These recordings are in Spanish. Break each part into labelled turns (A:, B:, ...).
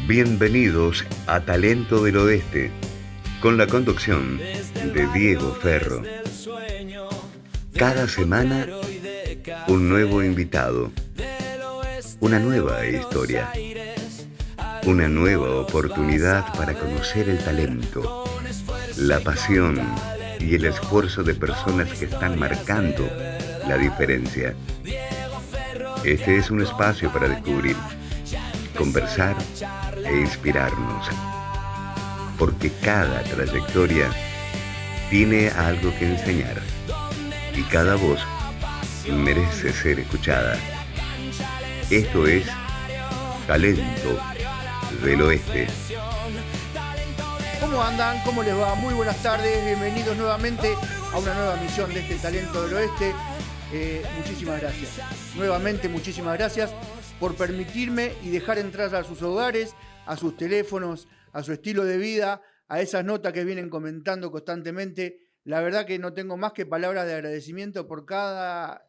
A: Bienvenidos a Talento del Oeste, con la conducción de Diego Ferro. Cada semana, un nuevo invitado, una nueva historia, una nueva oportunidad para conocer el talento, la pasión y el esfuerzo de personas que están marcando la diferencia. Este es un espacio para descubrir, conversar e inspirarnos, porque cada trayectoria tiene algo que enseñar y cada voz merece ser escuchada. Esto es Talento del Oeste.
B: ¿Cómo andan? ¿Cómo les va? Muy buenas tardes, bienvenidos nuevamente a una nueva misión de este Talento del Oeste. Muchísimas gracias. Nuevamente, muchísimas gracias por permitirme y dejar entrar a sus hogares, a sus teléfonos, a su estilo de vida, a esas notas que vienen comentando constantemente. La verdad que no tengo más que palabras de agradecimiento por cada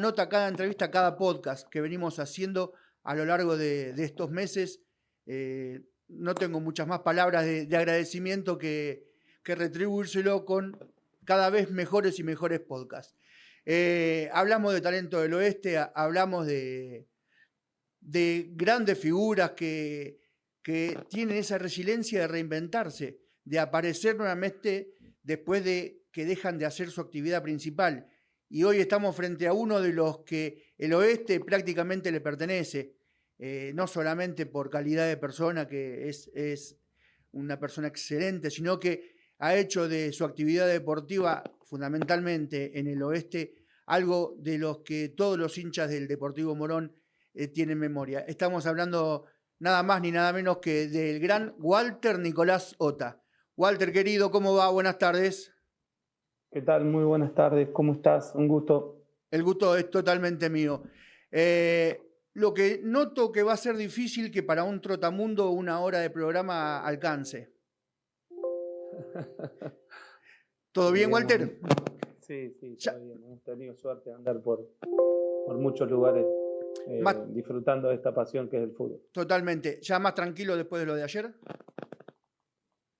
B: nota, cada entrevista, cada podcast que venimos haciendo a lo largo de estos meses. No tengo muchas más palabras de agradecimiento que retribuírselo con cada vez mejores y mejores podcasts. Hablamos de Talento del Oeste, hablamos de grandes figuras que tienen esa resiliencia de reinventarse, de aparecer nuevamente después de que dejan de hacer su actividad principal. Y hoy estamos frente a uno de los que el Oeste prácticamente le pertenece, no solamente por calidad de persona, que es una persona excelente, sino que ha hecho de su actividad deportiva, fundamentalmente en el Oeste, algo de los que todos los hinchas del Deportivo Morón tienen memoria. Estamos hablando nada más ni nada menos que del gran Walter Nicolás Ota. Walter, querido, ¿cómo va? Buenas tardes.
C: ¿Qué tal? Muy buenas tardes. ¿Cómo estás? Un gusto.
B: El gusto es totalmente mío. Lo que noto que va a ser difícil que para un trotamundo una hora de programa alcance. ¿Todo bien, Walter?
C: Sí, todo bien. Hemos tenido suerte de andar por muchos lugares disfrutando de esta pasión que es el fútbol.
B: Totalmente. ¿Ya más tranquilo después de lo de ayer?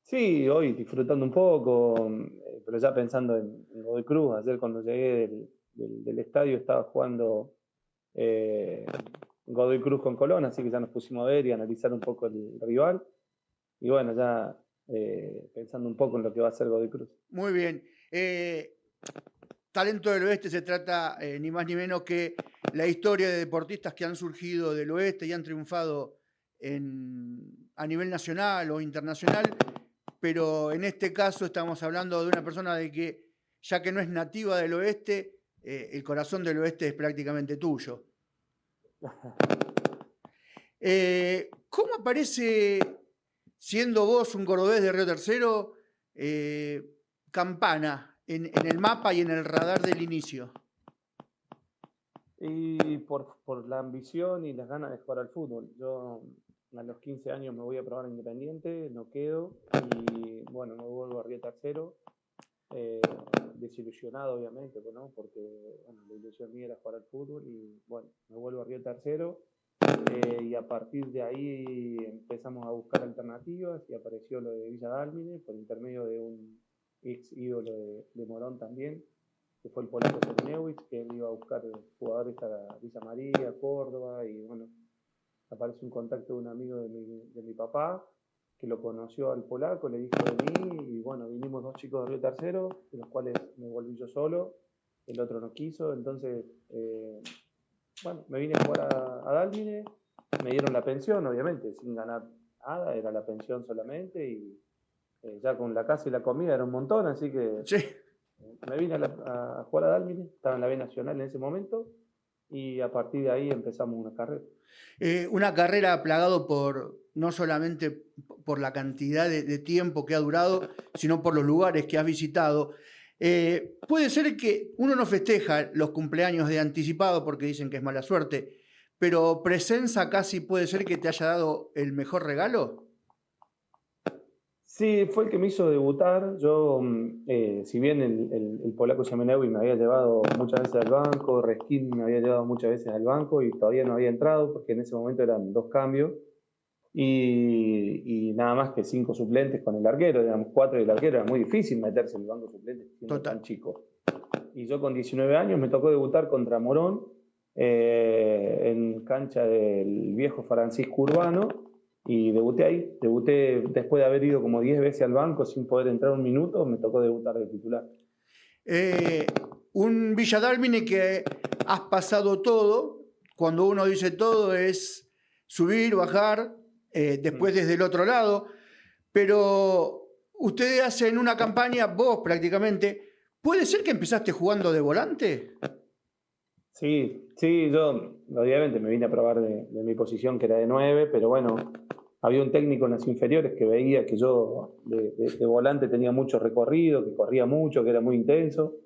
C: Sí, hoy disfrutando un poco, pero ya pensando en Godoy Cruz. Ayer cuando llegué del estadio estaba jugando Godoy Cruz con Colón, así que ya nos pusimos a ver y a analizar un poco el rival. Y bueno, ya pensando un poco en lo que va a ser Godoy Cruz.
B: Muy bien. Talento del Oeste se trata ni más ni menos que la historia de deportistas que han surgido del Oeste y han triunfado a nivel nacional o internacional, pero en este caso estamos hablando de una persona de que, ya que no es nativa del Oeste, el corazón del Oeste es prácticamente tuyo. ¿Cómo aparece, siendo vos un cordobés de Río Tercero, Campana en el mapa y en el radar del inicio?
C: Y por la ambición y las ganas de jugar al fútbol. Yo a los 15 años me voy a probar a Independiente, no quedo y bueno, me vuelvo a Río Tercero, desilusionado obviamente, ¿no? Porque bueno, la ilusión mía era jugar al fútbol y bueno, me vuelvo a Río Tercero y a partir de ahí empezamos a buscar alternativas y apareció lo de Villa Dálmine por intermedio de un ex ídolo de Morón también, que fue el polaco Serenewicz, que él iba a buscar jugadores a Villa María, Córdoba, y bueno, aparece un contacto de un amigo de mi papá, que lo conoció al polaco, le dijo de mí, y bueno, vinimos dos chicos de Río Tercero, de los cuales me volví yo solo, el otro no quiso, entonces, bueno, me vine a jugar a Dálmine, me dieron la pensión, obviamente, sin ganar nada, era la pensión solamente, y ya con la casa y la comida era un montón, así que...
B: Sí.
C: Me vine a jugar a Dálmine, estaba en la B Nacional en ese momento y a partir de ahí empezamos una carrera.
B: Una carrera plagado no solamente por la cantidad de tiempo que ha durado, sino por los lugares que has visitado. Puede ser que uno no festeja los cumpleaños de anticipado porque dicen que es mala suerte, pero Presenza casi puede ser que te haya dado el mejor regalo.
C: Sí, fue el que me hizo debutar. Yo, si bien el polaco Semenewicz me había llevado muchas veces al banco, Reskin me había llevado muchas veces al banco y todavía no había entrado porque en ese momento eran dos cambios. y nada más que 5 suplentes con el arquero, éramos 4 y el arquero, era muy difícil meterse en el banco suplente siendo tan chico. Y yo con 19 años me tocó debutar contra Morón en cancha del viejo Francisco Urbano y debuté ahí. Debuté después de haber ido como 10 veces al banco sin poder entrar un minuto, me tocó debutar de titular.
B: Un Villa Dálmine que has pasado todo. Cuando uno dice todo es subir, bajar, después desde el otro lado. Pero ustedes hacen una campaña, vos prácticamente. ¿Puede ser que empezaste jugando de volante?
C: Sí, yo obviamente me vine a probar de mi posición que era de 9, pero bueno, había un técnico en las inferiores que veía que yo de volante tenía mucho recorrido, que corría mucho, que era muy intenso,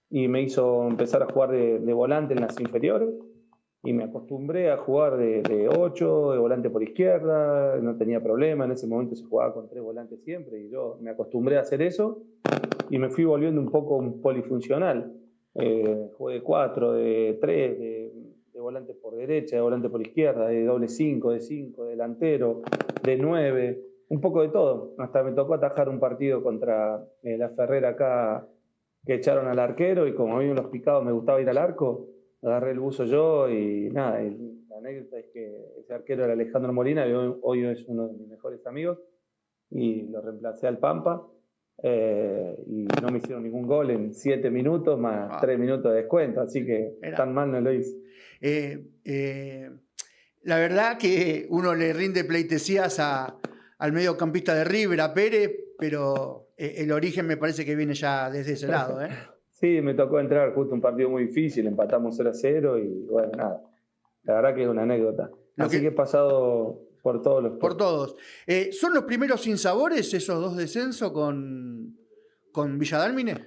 C: y me hizo empezar a jugar de volante en las inferiores, y me acostumbré a jugar de 8, de volante por izquierda, no tenía problema, en ese momento se jugaba con 3 volantes siempre, y yo me acostumbré a hacer eso, y me fui volviendo un poco un polifuncional. Jugué de 4, de 3, de volante por derecha, de volante por izquierda, de doble 5, de 5, de delantero, de 9, un poco de todo. Hasta me tocó atajar un partido contra la Ferrera acá, que echaron al arquero, y como a mí en los picados me gustaba ir al arco, agarré el buzo yo y nada, la anécdota es que ese arquero era Alejandro Molina, y hoy es uno de mis mejores amigos, y lo reemplacé al Pampa. Y no me hicieron ningún gol en 7 minutos más 3 minutos de descuento, así que tan mal no lo hice.
B: La verdad que uno le rinde pleitesías al mediocampista de River, a Pérez, pero el origen me parece que viene ya desde ese lado.
C: Sí, me tocó entrar justo un partido muy difícil, empatamos 0-0 y bueno, nada, la verdad que es una anécdota. Así que he pasado por todos los...
B: Por todos. ¿Son los primeros sinsabores esos 2 descensos con Villa Dálmine?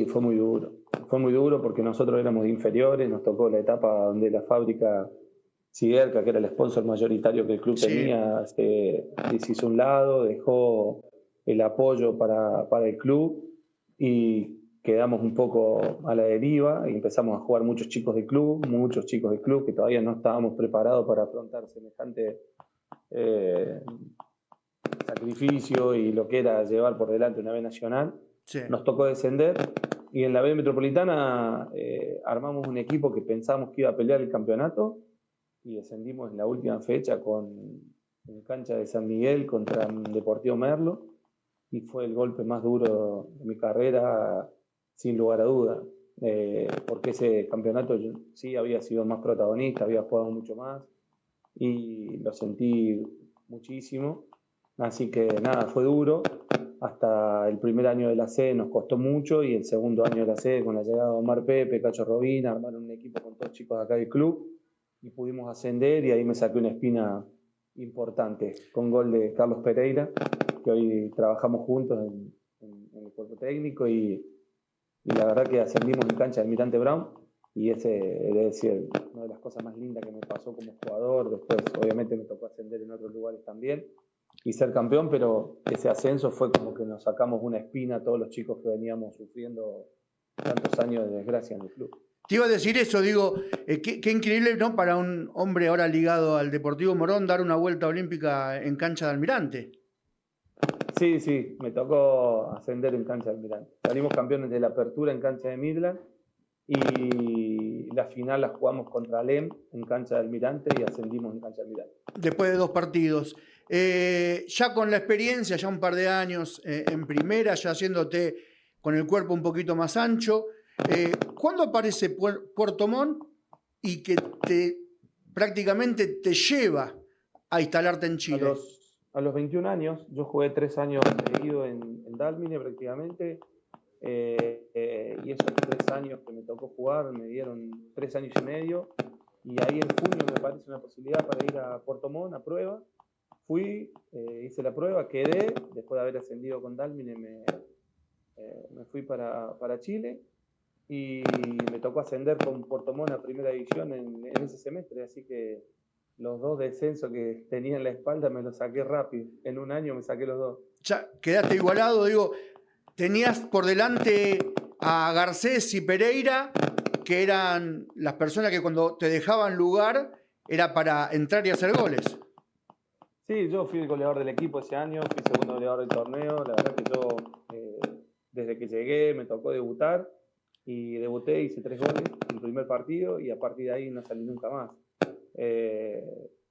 C: Fue muy duro porque nosotros éramos inferiores, nos tocó la etapa donde la fábrica Siderca, que era el sponsor mayoritario que el club tenía, se hizo un lado, dejó el apoyo para el club y quedamos un poco a la deriva y empezamos a jugar muchos chicos del club que todavía no estábamos preparados para afrontar semejante sacrificio y lo que era llevar por delante una B nacional. Nos tocó descender y en la B metropolitana armamos un equipo que pensábamos que iba a pelear el campeonato y descendimos en la última fecha en cancha de San Miguel contra Deportivo Merlo y fue el golpe más duro de mi carrera sin lugar a duda, porque ese campeonato yo sí había sido más protagonista, había jugado mucho más y lo sentí muchísimo, así que nada, fue duro. Hasta el primer año de la C nos costó mucho y el segundo año de la C con la llegada de Omar Pepe, Cacho Robina, armaron un equipo con todos chicos de acá del club y pudimos ascender y ahí me saqué una espina importante con gol de Carlos Pereira, que hoy trabajamos juntos en el cuerpo técnico y la verdad que ascendimos en cancha de Almirante Brown y ese debe ser una de las cosas más lindas que me pasó como jugador. Después obviamente me tocó ascender en otros lugares también y ser campeón, pero ese ascenso fue como que nos sacamos una espina a todos los chicos que veníamos sufriendo tantos años de desgracia en el club.
B: Te iba a decir eso, digo, qué increíble, ¿no? Para un hombre ahora ligado al Deportivo Morón dar una vuelta olímpica en cancha de Almirante.
C: Sí, me tocó ascender en cancha de Almirante. Salimos campeones de la apertura en cancha de Midland y la final la jugamos contra Alem en cancha de Almirante y ascendimos en cancha de Almirante.
B: Después de 2 partidos. Ya con la experiencia, ya un par de años en primera, ya haciéndote con el cuerpo un poquito más ancho, ¿cuándo aparece Puerto Montt y que prácticamente te lleva a instalarte en Chile?
C: A los 21 años, yo jugué 3 años seguidos en Dálmine prácticamente, y esos 3 años que me tocó jugar me dieron 3 años y medio, y ahí en junio me parece una posibilidad para ir a Puerto Montt a prueba. Fui, hice la prueba, quedé, después de haber ascendido con Dálmine me fui para Chile y me tocó ascender con Puerto Montt a primera división en ese semestre, así que los 2 descensos que tenía en la espalda me los saqué rápido. En un año me saqué los 2.
B: Ya quedaste igualado, digo, tenías por delante a Garcés y Pereira, que eran las personas que cuando te dejaban lugar era para entrar y hacer goles.
C: Sí, yo fui el goleador del equipo ese año, fui segundo goleador del torneo. La verdad que yo, desde que llegué, me tocó debutar y debuté, hice 3 goles en el primer partido y a partir de ahí no salí nunca más.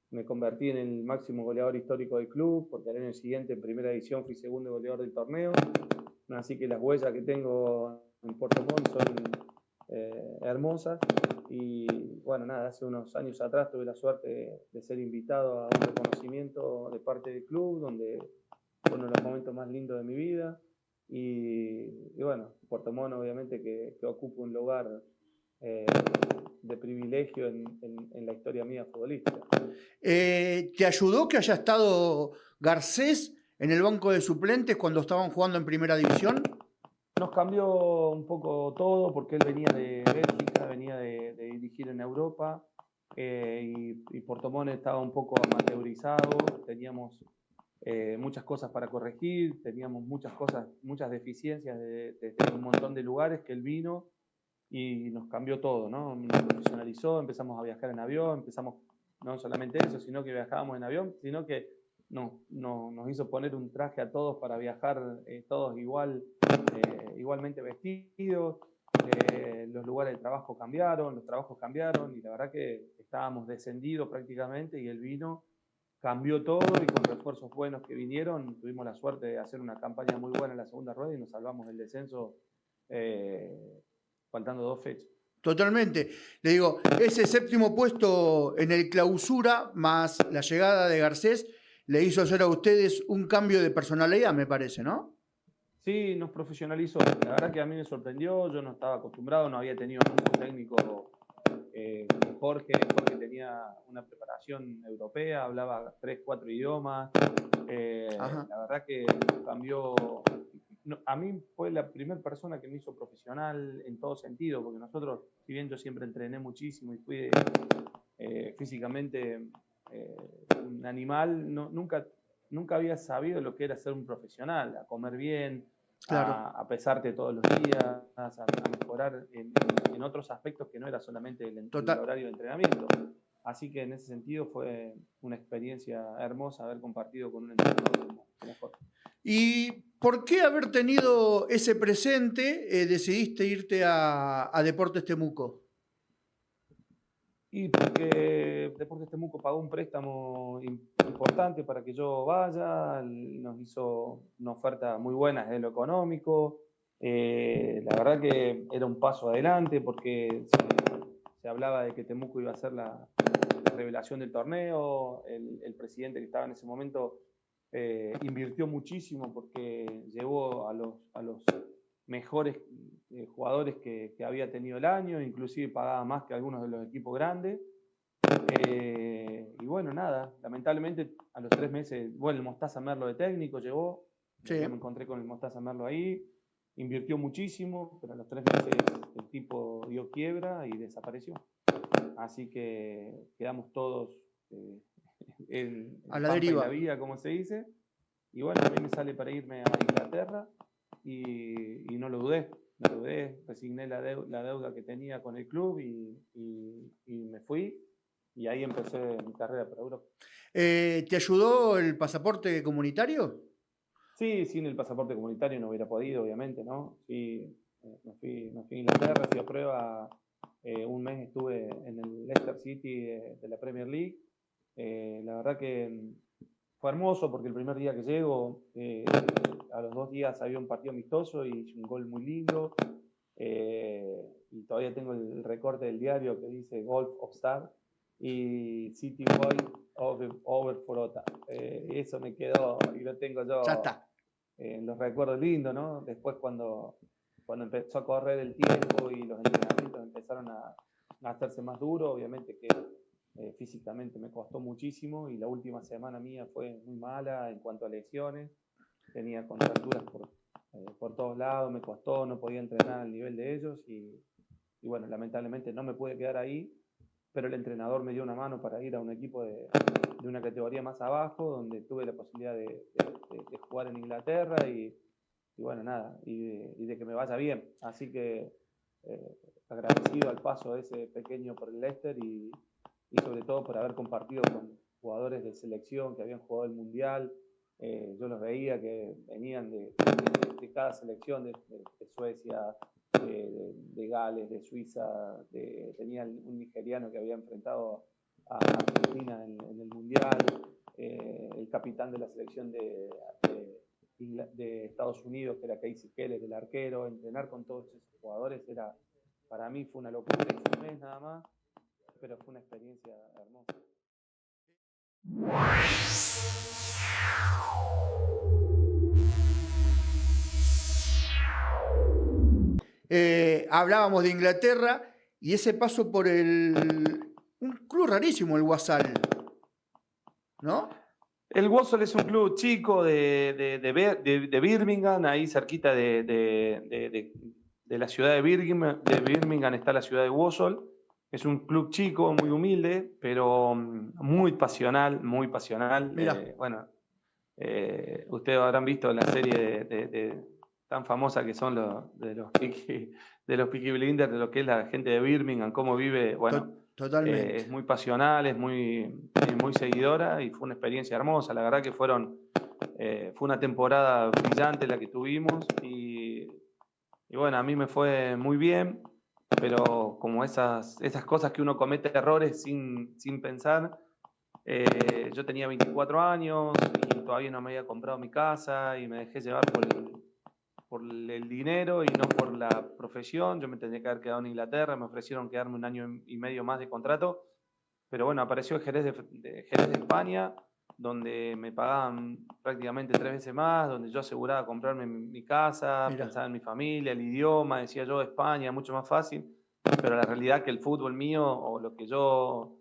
C: Me convertí en el máximo goleador histórico del club, porque al año siguiente, en primera edición, fui segundo goleador del torneo. Así que las huellas que tengo en Puerto Montt son hermosas. Y bueno, nada, hace unos años atrás tuve la suerte de ser invitado a un reconocimiento de parte del club, donde fue uno de los momentos más lindos de mi vida. Y bueno, Puerto Montt obviamente que ocupa un lugar de privilegio en la historia mía futbolística.
B: ¿Te ayudó que haya estado Garcés en el banco de suplentes cuando estaban jugando en primera división?
C: Nos cambió un poco todo porque él venía de Bélgica, venía de dirigir en Europa y Puerto Montt estaba un poco amateurizado, teníamos muchas cosas para corregir, teníamos muchas deficiencias de un montón de lugares que él vino y nos cambió todo, ¿no? Nos profesionalizó, empezamos a viajar en avión, empezamos no solamente eso, sino que viajábamos en avión, sino que nos hizo poner un traje a todos para viajar todos igualmente vestidos. Los lugares de trabajo cambiaron, los trabajos cambiaron y la verdad que estábamos descendidos prácticamente y él vino, cambió todo y con refuerzos buenos que vinieron tuvimos la suerte de hacer una campaña muy buena en la segunda rueda y nos salvamos del descenso faltando 2 fechas.
B: Totalmente. Le digo, ese séptimo puesto en el clausura más la llegada de Garcés le hizo hacer a ustedes un cambio de personalidad, me parece, ¿no?
C: Sí, nos profesionalizó. La verdad que a mí me sorprendió, yo no estaba acostumbrado, no había tenido nunca un técnico como Jorge. Jorge tenía una preparación europea, hablaba 3, 4 idiomas. La verdad que cambió. A mí fue la primera persona que me hizo profesional en todo sentido, porque nosotros, si bien yo siempre entrené muchísimo y fui físicamente un animal, nunca había sabido lo que era ser un profesional, a comer bien,
B: claro,
C: a pesarte todos los días, a mejorar en otros aspectos que no era solamente el horario de entrenamiento. Así que en ese sentido fue una experiencia hermosa haber compartido con un entrenador como Jorge.
B: ¿Y por qué haber tenido ese presente decidiste irte a Deportes Temuco?
C: Y porque Deportes Temuco pagó un préstamo importante para que yo vaya, nos hizo una oferta muy buena desde lo económico. La verdad que era un paso adelante porque se hablaba de que Temuco iba a ser la revelación del torneo. El presidente que estaba en ese momento invirtió muchísimo porque llevó a los mejores jugadores que había tenido el año, inclusive pagaba más que algunos de los equipos grandes. Y bueno, nada, lamentablemente a los 3 meses, bueno, el Mostaza Merlo de técnico llegó, sí. Yo me encontré con el Mostaza Merlo ahí, invirtió muchísimo, pero a los 3 meses el tipo dio quiebra y desapareció. Así que quedamos todos
B: a la deriva.
C: En la vida, como se dice. Y bueno, a mí me sale para irme a Inglaterra y no lo dudé, resigné la deuda que tenía con el club y me fui y ahí empecé mi carrera para Europa.
B: ¿Te ayudó el pasaporte comunitario?
C: Sí, sin el pasaporte comunitario no hubiera podido, obviamente, ¿no? Sí, me fui a Inglaterra, fui a prueba, un mes estuve en el Leicester City de la Premier League. La verdad que fue hermoso porque el primer día que llego, a los 2 días había un partido amistoso y hice un gol muy lindo. Y todavía tengo el recorte del diario que dice Golf of Star y City Boy over Forota. Eso me quedó y lo tengo yo en los recuerdos lindos, ¿no? Después cuando empezó a correr el tiempo y los entrenamientos empezaron a hacerse más duros, obviamente que físicamente me costó muchísimo y la última semana mía fue muy mala en cuanto a lesiones. Tenía contracturas por todos lados, me costó, no podía entrenar al nivel de ellos y bueno, lamentablemente no me pude quedar ahí, pero el entrenador me dio una mano para ir a un equipo de una categoría más abajo, donde tuve la posibilidad de jugar en Inglaterra y bueno, nada, y de que me vaya bien. Así que agradecido al paso ese pequeño por el Leicester y sobre todo por haber compartido jugadores de selección que habían jugado el Mundial. Yo los veía que venían de cada selección, de Suecia, de Gales, de Suiza, tenía un nigeriano que había enfrentado a Argentina en el Mundial, el capitán de la selección de Estados Unidos, que era Casey Keller, el arquero. Entrenar con todos esos jugadores para mí fue una locura, un mes nada más, pero fue una experiencia hermosa.
B: Hablábamos de Inglaterra y ese paso por un club rarísimo, el Walsall, ¿no?
C: El Walsall es un club chico de Birmingham, ahí cerquita de la ciudad de Birmingham. De Birmingham está la ciudad de Walsall. Es un club chico, muy humilde, pero muy pasional, muy pasional. Bueno, ustedes habrán visto la serie tan famosa que son de los Peaky Blinders, de lo que es la gente de Birmingham, cómo vive. Bueno,
B: totalmente.
C: Es muy pasional, es muy seguidora y fue una experiencia hermosa. La verdad que fue una temporada brillante la que tuvimos y bueno, a mí me fue muy bien, pero como esas cosas que uno comete errores sin pensar. Yo tenía 24 años y todavía no me había comprado mi casa y me dejé llevar por el dinero y no por la profesión. Yo me tendría que haber quedado en Inglaterra, me ofrecieron quedarme 1 año y medio más de contrato, pero bueno, apareció Jerez de España, donde me pagaban prácticamente 3 veces más, donde yo aseguraba comprarme mi casa, pensaba en mi familia, el idioma, decía yo, España, mucho más fácil, pero la realidad que el fútbol mío, o lo que yo,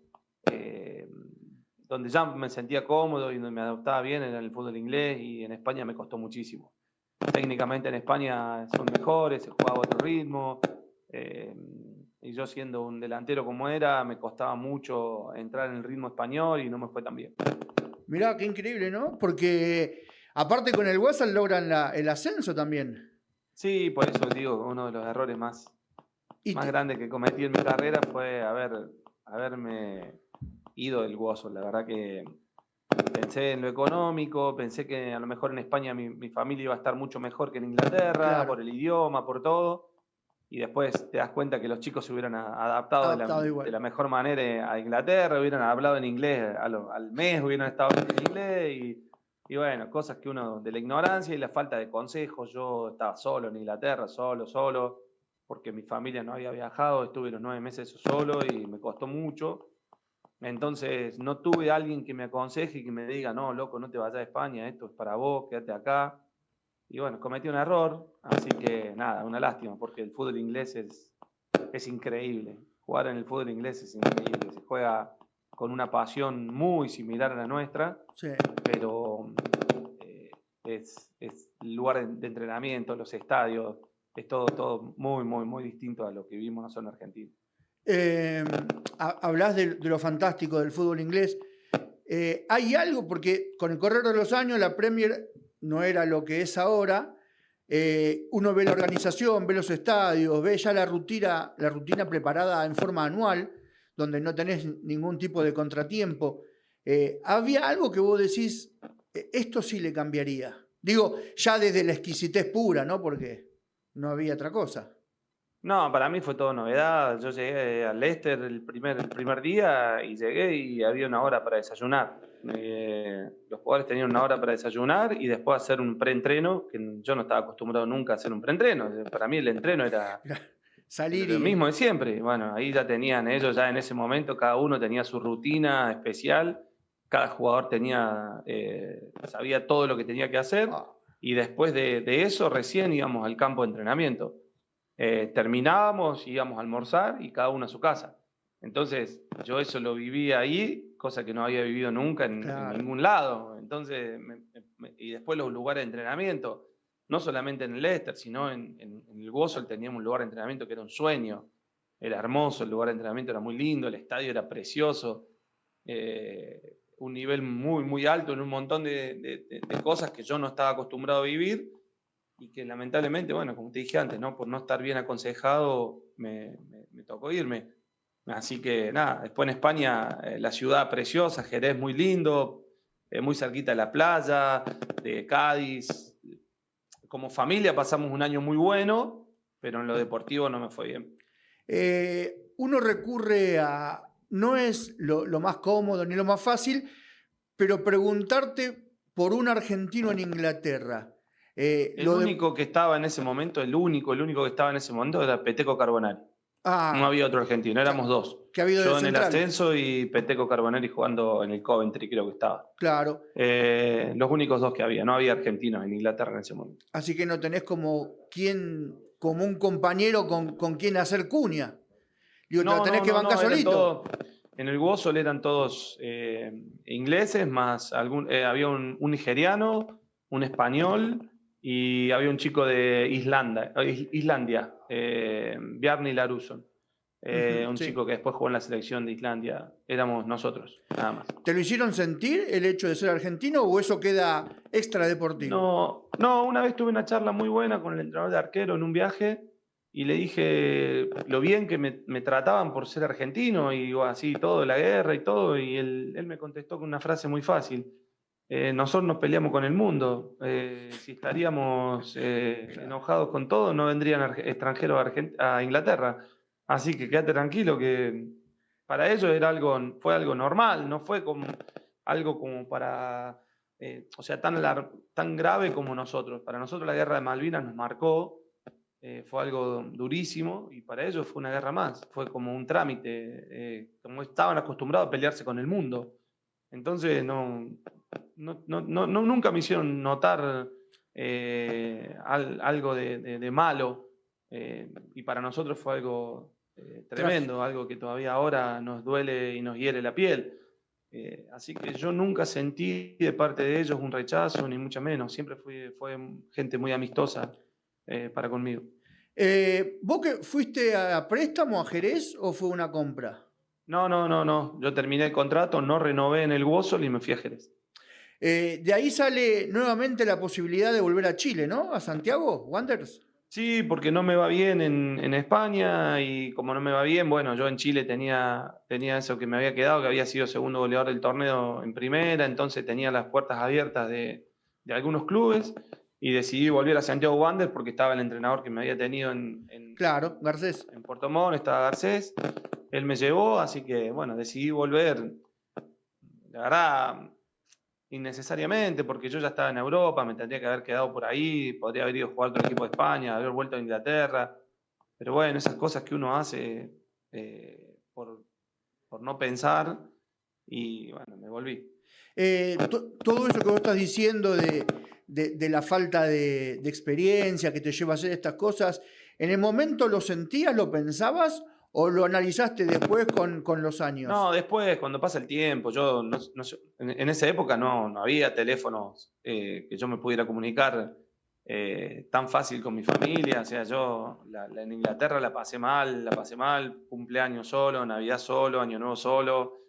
C: donde ya me sentía cómodo y donde me adaptaba bien, era el fútbol inglés, y en España me costó muchísimo. Técnicamente en España son mejores, se jugaba a otro ritmo, y yo siendo un delantero como era, me costaba mucho entrar en el ritmo español y no me fue tan bien.
B: Mirá, qué increíble, ¿no? Porque aparte con el Walsall logran el ascenso también.
C: Sí, por eso digo, uno de los errores más grandes que cometí en mi carrera fue haberme ido del Walsall. La verdad que pensé en lo económico, pensé que a lo mejor en España mi familia iba a estar mucho mejor que en Inglaterra, claro, por el idioma, por todo. Y después te das cuenta que los chicos se hubieran adaptado de la mejor manera a Inglaterra, hubieran hablado en inglés al mes, hubieran estado en inglés y bueno, cosas que uno, de la ignorancia y la falta de consejos. Yo estaba solo en Inglaterra, solo, porque mi familia no había viajado, estuve los 9 meses solo y me costó mucho. Entonces no tuve a alguien que me aconseje y que me diga, no, loco, no te vayas a España, esto es para vos, quédate acá. Y bueno, cometí un error, así que nada, una lástima, porque el fútbol inglés es increíble. Jugar en el fútbol inglés es increíble, se juega con una pasión muy similar a la nuestra, sí, pero es el lugar de entrenamiento, los estadios, es todo muy, muy, muy distinto a lo que vivimos nosotros en Argentina.
B: Hablás de lo fantástico del fútbol inglés. ¿Hay algo? Porque con el correr de los años la Premier no era lo que es ahora. Uno ve la organización, ve los estadios, ve ya la rutina preparada en forma anual, donde no tenés ningún tipo de contratiempo. ¿Había algo que vos decís, esto sí le cambiaría? Digo, ya desde la exquisitez pura, ¿no? Porque no había otra cosa.
C: No, para mí fue todo novedad. Yo llegué al Leicester el primer día y llegué y había 1 hora para desayunar. Los jugadores tenían 1 hora para desayunar y después hacer un preentreno, que yo no estaba acostumbrado nunca a hacer un preentreno. Para mí el entreno era
B: salir
C: lo mismo de siempre. Bueno, ahí ya tenían ellos, ya en ese momento cada uno tenía su rutina especial, cada jugador sabía todo lo que tenía que hacer, y después de eso recién íbamos al campo de entrenamiento. Terminábamos, íbamos a almorzar y cada uno a su casa. Entonces yo eso lo viví ahí, cosa que no había vivido nunca en ningún lado. Entonces, y después los lugares de entrenamiento, no solamente en el Leicester, sino en el Walsall teníamos un lugar de entrenamiento que era un sueño. Era hermoso, el lugar de entrenamiento era muy lindo, el estadio era precioso, un nivel muy, muy alto en un montón de cosas que yo no estaba acostumbrado a vivir. Y que lamentablemente, bueno, como te dije antes, ¿no? Por no estar bien aconsejado, me tocó irme. Así que nada, después en España, la ciudad preciosa, Jerez muy lindo, muy cerquita de la playa, de Cádiz. Como familia pasamos un año muy bueno, pero en lo deportivo no me fue bien.
B: Uno recurre a, no es lo más cómodo ni lo más fácil, pero preguntarte por un argentino en Inglaterra.
C: El único que estaba en ese momento, el único que estaba en ese momento era Peteco Carbonari. No había otro argentino, éramos dos.
B: Que ha habido
C: yo en
B: central.
C: El ascenso y Peteco Carbonari jugando en el Coventry, creo que estaba.
B: Claro.
C: Los únicos dos que había, no había argentinos en Inglaterra en ese momento.
B: Así que no tenés como un compañero con quien hacer cuña. Digo,
C: no,
B: tenés que bancar solito.
C: En el Wolfsall eran todos ingleses, más había un nigeriano, un español y había un chico de Islandia, Bjarni Laruson. Un chico que después jugó en la selección de Islandia. Éramos nosotros, nada más.
B: ¿Te lo hicieron sentir el hecho de ser argentino o eso queda extra deportivo?
C: No, una vez tuve una charla muy buena con el entrenador de arquero en un viaje y le dije lo bien que me trataban por ser argentino y así todo, de la guerra y todo, y él me contestó con una frase muy fácil. Nosotros nos peleamos con el mundo. Si estaríamos enojados con todo, no vendrían extranjeros a Inglaterra. Así que quédate tranquilo que para ellos fue algo normal, no fue como algo como para, tan grave como nosotros. Para nosotros la guerra de Malvinas nos marcó, fue algo durísimo y para ellos fue una guerra más, fue como un trámite, como estaban acostumbrados a pelearse con el mundo. Entonces nunca me hicieron notar algo de malo. Y para nosotros fue algo tremendo, algo que todavía ahora nos duele y nos hiere la piel. Así que yo nunca sentí de parte de ellos un rechazo, ni mucho menos. Siempre fue gente muy amistosa para conmigo.
B: ¿Vos que fuiste a préstamo a Jerez o fue una compra?
C: No. Yo terminé el contrato, no renové en el Wolfsall y me fui a Jerez.
B: De ahí sale nuevamente la posibilidad de volver a Chile, ¿no? ¿A Santiago Wanderers?
C: Sí, porque no me va bien en España y como no me va bien, bueno, yo en Chile tenía eso que me había quedado, que había sido segundo goleador del torneo en primera, entonces tenía las puertas abiertas de algunos clubes y decidí volver a Santiago Wanderers porque estaba el entrenador que me había tenido
B: Claro, Garcés.
C: En Puerto Montt, estaba Garcés, él me llevó, así que bueno, decidí volver. La verdad, innecesariamente, porque yo ya estaba en Europa, me tendría que haber quedado por ahí, podría haber ido a jugar otro equipo de España, haber vuelto a Inglaterra, pero bueno, esas cosas que uno hace por no pensar, y bueno, me volví.
B: Todo eso que vos estás diciendo de la falta de experiencia que te lleva a hacer estas cosas, ¿en el momento lo sentías, lo pensabas o lo analizaste después con los años?
C: No, después, cuando pasa el tiempo. Yo en esa época no había teléfonos que yo me pudiera comunicar tan fácil con mi familia. O sea, yo en Inglaterra la pasé mal, cumpleaños solo, Navidad solo, Año Nuevo solo.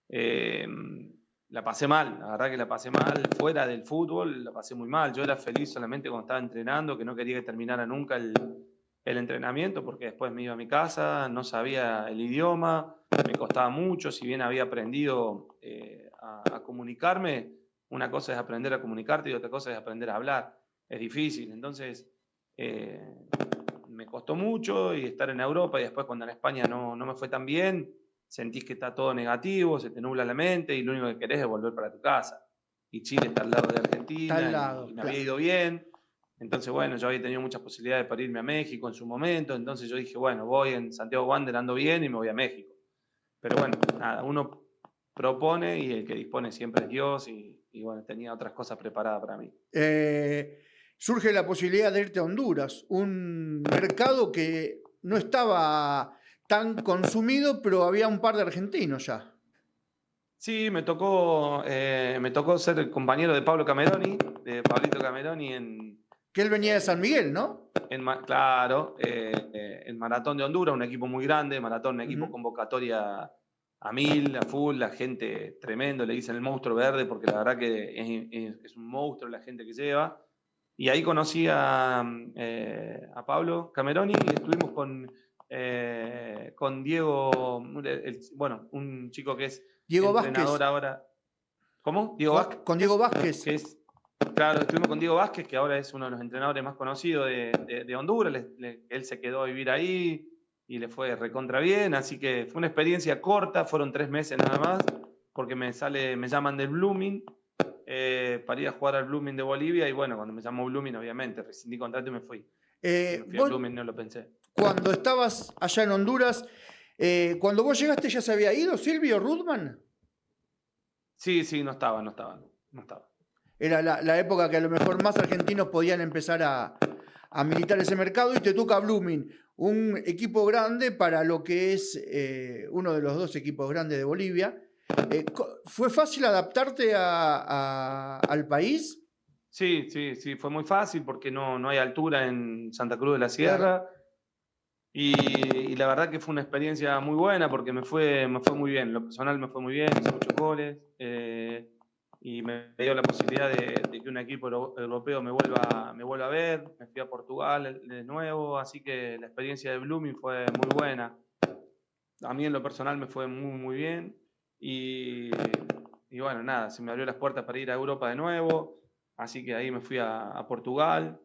C: La pasé mal, la verdad que la pasé mal. Fuera del fútbol la pasé muy mal. Yo era feliz solamente cuando estaba entrenando, que no quería que terminara nunca el entrenamiento, porque después me iba a mi casa, no sabía el idioma, me costaba mucho, si bien había aprendido a comunicarme, una cosa es aprender a comunicarte y otra cosa es aprender a hablar, es difícil, entonces me costó mucho y estar en Europa y después cuando en España no me fue tan bien, sentís que está todo negativo, se te nubla la mente y lo único que querés es volver para tu casa. Y Chile está al lado de Argentina y me había ido bien. Entonces, bueno, yo había tenido muchas posibilidades para irme a México en su momento, entonces yo dije, bueno, voy en Santiago Wanderers, ando bien y me voy a México. Pero bueno, nada, uno propone y el que dispone siempre es Dios y bueno, tenía otras cosas preparadas para mí.
B: Surge la posibilidad de irte a Honduras, un mercado que no estaba tan consumido, pero había un par de argentinos ya.
C: Sí, me tocó ser el compañero de Pablito Cameroni
B: que él venía de San Miguel, ¿no?
C: Claro, el Maratón de Honduras, un equipo muy grande, Maratón, un equipo convocatoria a 1000, a full, la gente tremendo, le dicen el monstruo verde porque la verdad que es un monstruo la gente que lleva. Y ahí conocí a Pablo Cameroni y estuvimos con Diego, un chico que es
B: Diego
C: entrenador
B: Vázquez.
C: Ahora. ¿Cómo? Diego Vázquez.
B: Con Diego Vázquez.
C: Claro, estuvimos con Diego Vázquez, que ahora es uno de los entrenadores más conocidos de Honduras. Él se quedó a vivir ahí y le fue recontra bien, así que fue una experiencia corta, fueron 3 meses nada más, porque me llaman del Blooming para ir a jugar al Blooming de Bolivia, y bueno, cuando me llamó Blooming, obviamente, rescindí contrato y me fui. Me fui al Blooming, no lo pensé.
B: Cuando estabas allá en Honduras, cuando vos llegaste, ¿ya se había ido Silvio Rudman?
C: Sí, no estaba.
B: Era la época que a lo mejor más argentinos podían empezar a militar ese mercado, y te toca Blooming, un equipo grande para lo que es uno de los 2 equipos grandes de Bolivia. ¿Fue fácil adaptarte al país?
C: Sí, fue muy fácil porque no hay altura en Santa Cruz de la Sierra. Claro. Y la verdad que fue una experiencia muy buena porque me fue muy bien. Lo personal me fue muy bien, hice muchos goles. Y me dio la posibilidad de que un equipo europeo me vuelva a ver. Me fui a Portugal de nuevo, así que la experiencia de Blooming fue muy buena. A mí en lo personal me fue muy, muy bien. Y bueno, nada, se me abrió las puertas para ir a Europa de nuevo. Así que ahí me fui a Portugal,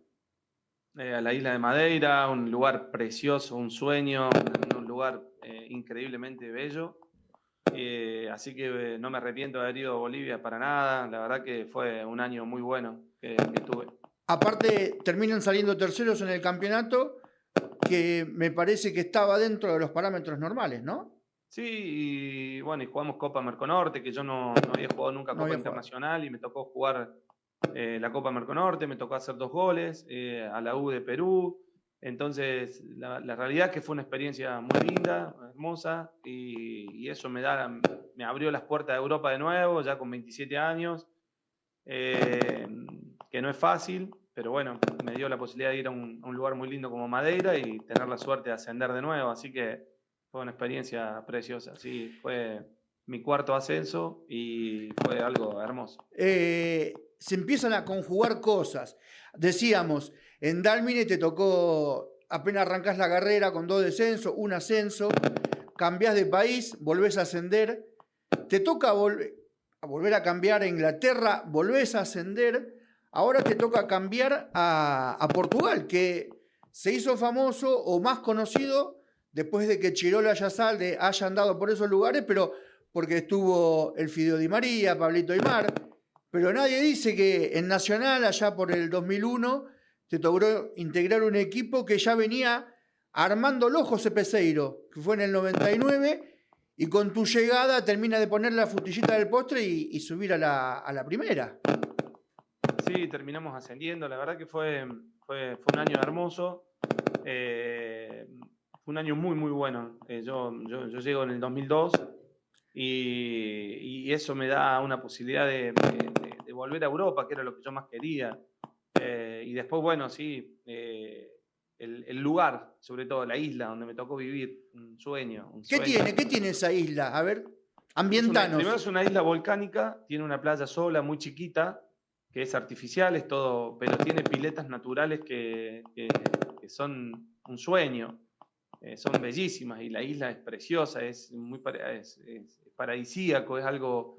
C: a la isla de Madeira, un lugar precioso, un sueño, un lugar increíblemente bello. Así que no me arrepiento de haber ido a Bolivia para nada. La verdad que fue un año muy bueno que tuve.
B: Aparte, terminan saliendo terceros en el campeonato, que me parece que estaba dentro de los parámetros normales, ¿no?
C: Sí, y bueno, y jugamos Copa Merconorte, que yo no había jugado nunca Copa Internacional, y me tocó jugar la Copa Merconorte, me tocó hacer 2 goles a la U de Perú. Entonces, la realidad es que fue una experiencia muy linda, hermosa, y eso me abrió las puertas de Europa de nuevo, ya con 27 años, que no es fácil, pero bueno, me dio la posibilidad de ir a un lugar muy lindo como Madeira y tener la suerte de ascender de nuevo, así que fue una experiencia preciosa. Sí, fue mi 4º ascenso y fue algo hermoso.
B: Se empiezan a conjugar cosas. Decíamos, en Dálmine te tocó, apenas arrancás la carrera con 2 descensos, 1 ascenso, cambiás de país, volvés a ascender, te toca volver a cambiar a Inglaterra, volvés a ascender, ahora te toca cambiar a Portugal, que se hizo famoso o más conocido después de que Chirola Yasalde haya andado por esos lugares, pero porque estuvo el Fideo Di María, Pablito Aimar. Pero nadie dice que en Nacional, allá por el 2001, te logró integrar un equipo que ya venía armándolo José Peseiro, que fue en el 99, y con tu llegada termina de poner la frutillita del postre y subir a la primera.
C: Sí, terminamos ascendiendo. La verdad que fue un año hermoso. Fue un año muy, muy bueno. Yo llego en el 2002 y eso me da una posibilidad de volver a Europa, que era lo que yo más quería. Y después, bueno, sí, el lugar, sobre todo la isla donde me tocó vivir, un sueño.
B: ¿Qué tiene esa isla? A ver, ambientanos.
C: Primero es una isla volcánica, tiene una playa sola, muy chiquita, que es artificial, es todo, pero tiene piletas naturales que son un sueño. Son bellísimas y la isla es preciosa, es paradisíaco, es algo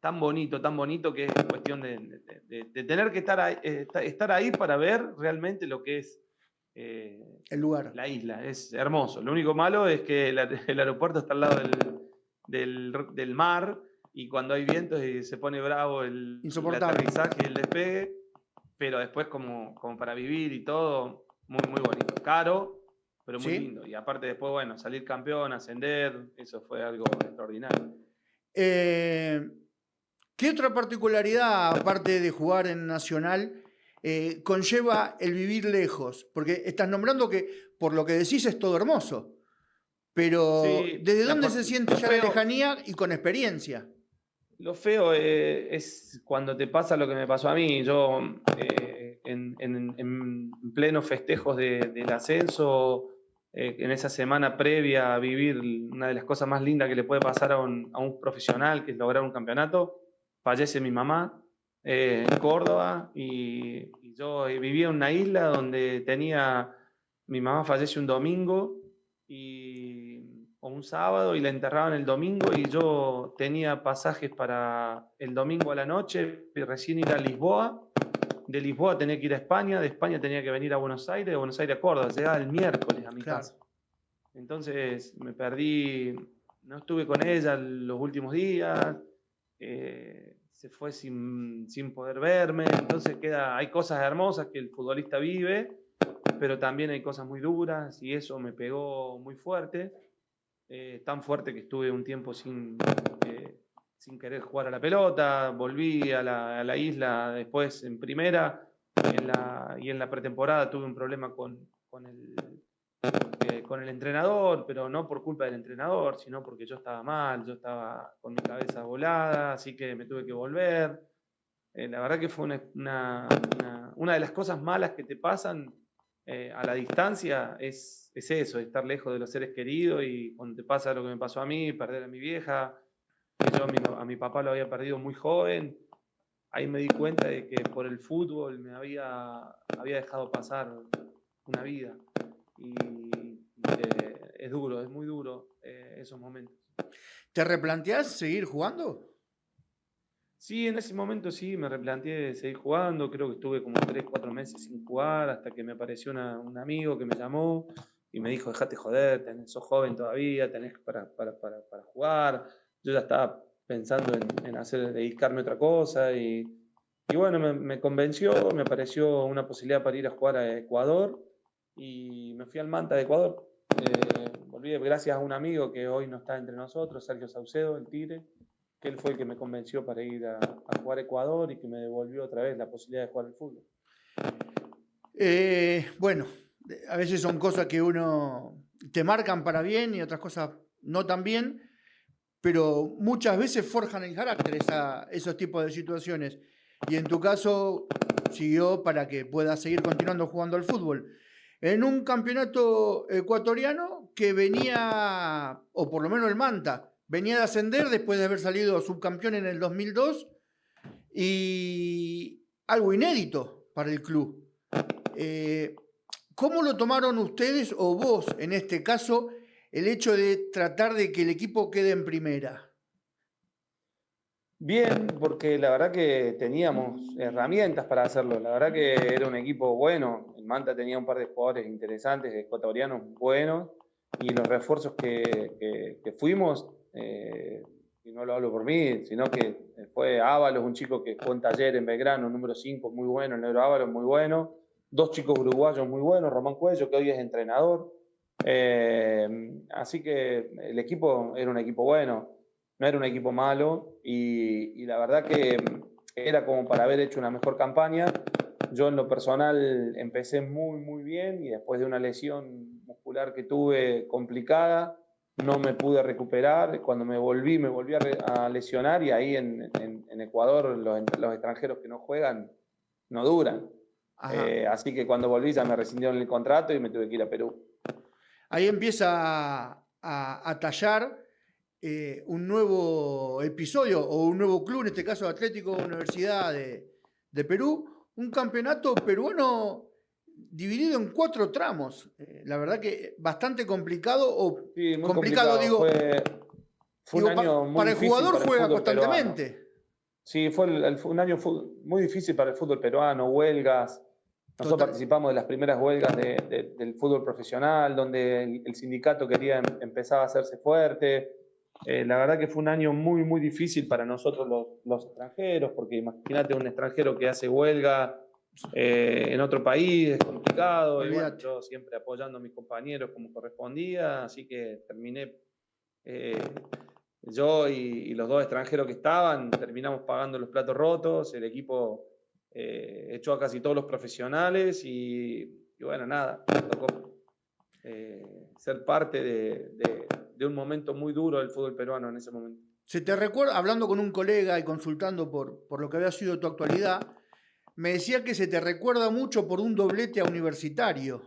C: tan bonito que es cuestión de tener que estar ahí para ver realmente lo que es
B: el lugar.
C: La isla. Es hermoso. Lo único malo es que el aeropuerto está al lado del mar, y cuando hay vientos se pone bravo el aterrizaje y el despegue, pero después como para vivir y todo, muy, muy bonito. Caro, pero muy lindo. Y aparte después, bueno, salir campeón, ascender, eso fue algo extraordinario.
B: ¿Qué otra particularidad, aparte de jugar en Nacional, conlleva el vivir lejos? Porque estás nombrando que, por lo que decís, es todo hermoso. Pero, sí, ¿desde dónde se siente ya la lejanía y con experiencia?
C: Lo feo es cuando te pasa lo que me pasó a mí. Yo, en plenos festejos del ascenso, en esa semana previa a vivir una de las cosas más lindas que le puede pasar a un profesional, que es lograr un campeonato, fallece mi mamá en Córdoba, y yo vivía en una isla donde mi mamá fallece un domingo, o un sábado, y la enterraban el domingo, y yo tenía pasajes para el domingo a la noche y recién ir a Lisboa. De Lisboa tenía que ir a España, de España tenía que venir a Buenos Aires, de Buenos Aires a Córdoba, llegaba el miércoles a mi casa. Entonces me perdí, no estuve con ella los últimos días, se fue sin poder verme. Entonces hay cosas hermosas que el futbolista vive, pero también hay cosas muy duras, y eso me pegó muy fuerte, tan fuerte que estuve un tiempo sin querer jugar a la pelota. Volví a la isla después en primera, y en la pretemporada tuve un problema con el entrenador, pero no por culpa del entrenador, sino porque yo estaba mal, yo estaba con mi cabeza volada, así que me tuve que volver. La verdad que fue una de las cosas malas que te pasan a la distancia, es eso, estar lejos de los seres queridos, y cuando te pasa lo que me pasó a mí, perder a mi vieja, que yo a mi papá lo había perdido muy joven, ahí me di cuenta de que por el fútbol me había dejado pasar una vida. Y es duro, es muy duro esos momentos.
B: ¿Te replanteás seguir jugando?
C: Sí, en ese momento sí, me replanteé seguir jugando. Creo que estuve como 3-4 meses sin jugar, hasta que me apareció un amigo que me llamó y me dijo: dejate joder, sos joven todavía, tenés para jugar. Yo ya estaba pensando en dedicarme a otra cosa, y bueno, me convenció, me apareció una posibilidad para ir a jugar a Ecuador, y me fui al Manta de Ecuador. Volví gracias a un amigo que hoy no está entre nosotros, Sergio Saucedo, el Tigre, que él fue el que me convenció para ir a jugar a Ecuador, y que me devolvió otra vez la posibilidad de jugar al fútbol.
B: Bueno, a veces son cosas que uno te marcan para bien y otras cosas no tan bien, pero muchas veces forjan el carácter esos tipos de situaciones. Y en tu caso siguió para que puedas seguir continuando jugando al fútbol. En un campeonato ecuatoriano que venía, o por lo menos el Manta, venía de ascender después de haber salido subcampeón en el 2002, y algo inédito para el club. ¿Cómo lo tomaron ustedes, o vos en este caso, el hecho de tratar de que el equipo quede en primera?
C: Bien, porque la verdad que teníamos herramientas para hacerlo. La verdad que era un equipo bueno. El Manta tenía un par de jugadores interesantes, ecuatorianos buenos, y los refuerzos que fuimos, y no lo hablo por mí, sino que fue Ábalos, un chico que jugó en Taller en Belgrano, número 5, muy bueno, el negro Ábalos, muy bueno. 2 chicos uruguayos muy buenos, Román Cuello, que hoy es entrenador. Así que el equipo era un equipo bueno, no era un equipo malo, y la verdad que era como para haber hecho una mejor campaña. Yo en lo personal empecé muy, muy bien, y después de una lesión muscular que tuve complicada, no me pude recuperar. Cuando me volví a lesionar, y ahí en Ecuador los extranjeros que no juegan no duran. Así que cuando volví ya me rescindieron el contrato y me tuve que ir a Perú.
B: Ahí empieza a tallar un nuevo episodio, o un nuevo club, en este caso Atlético Universidad de Perú, un campeonato peruano dividido en 4 tramos. La verdad que bastante complicado,
C: sí, muy complicado.
B: Digo,
C: fue un año muy
B: para el
C: difícil
B: jugador,
C: para el
B: juega
C: fútbol
B: constantemente.
C: Peruano. Sí, fue un año muy difícil para el fútbol peruano, huelgas. Nosotros participamos de las primeras huelgas del fútbol profesional, donde el sindicato quería empezar a hacerse fuerte. La verdad que fue un año muy, muy difícil para nosotros los extranjeros, porque imagínate un extranjero que hace huelga en otro país, es complicado. Y bueno, yo siempre apoyando a mis compañeros como correspondía, así que terminé, yo y los 2 extranjeros que estaban, terminamos pagando los platos rotos. El equipo echó a casi todos los profesionales, y bueno, nada, me tocó ser parte de un momento muy duro del fútbol peruano en ese momento.
B: ¿Se te recuerda, hablando con un colega y consultando por lo que había sido tu actualidad, me decía que se te recuerda mucho por un doblete a Universitario?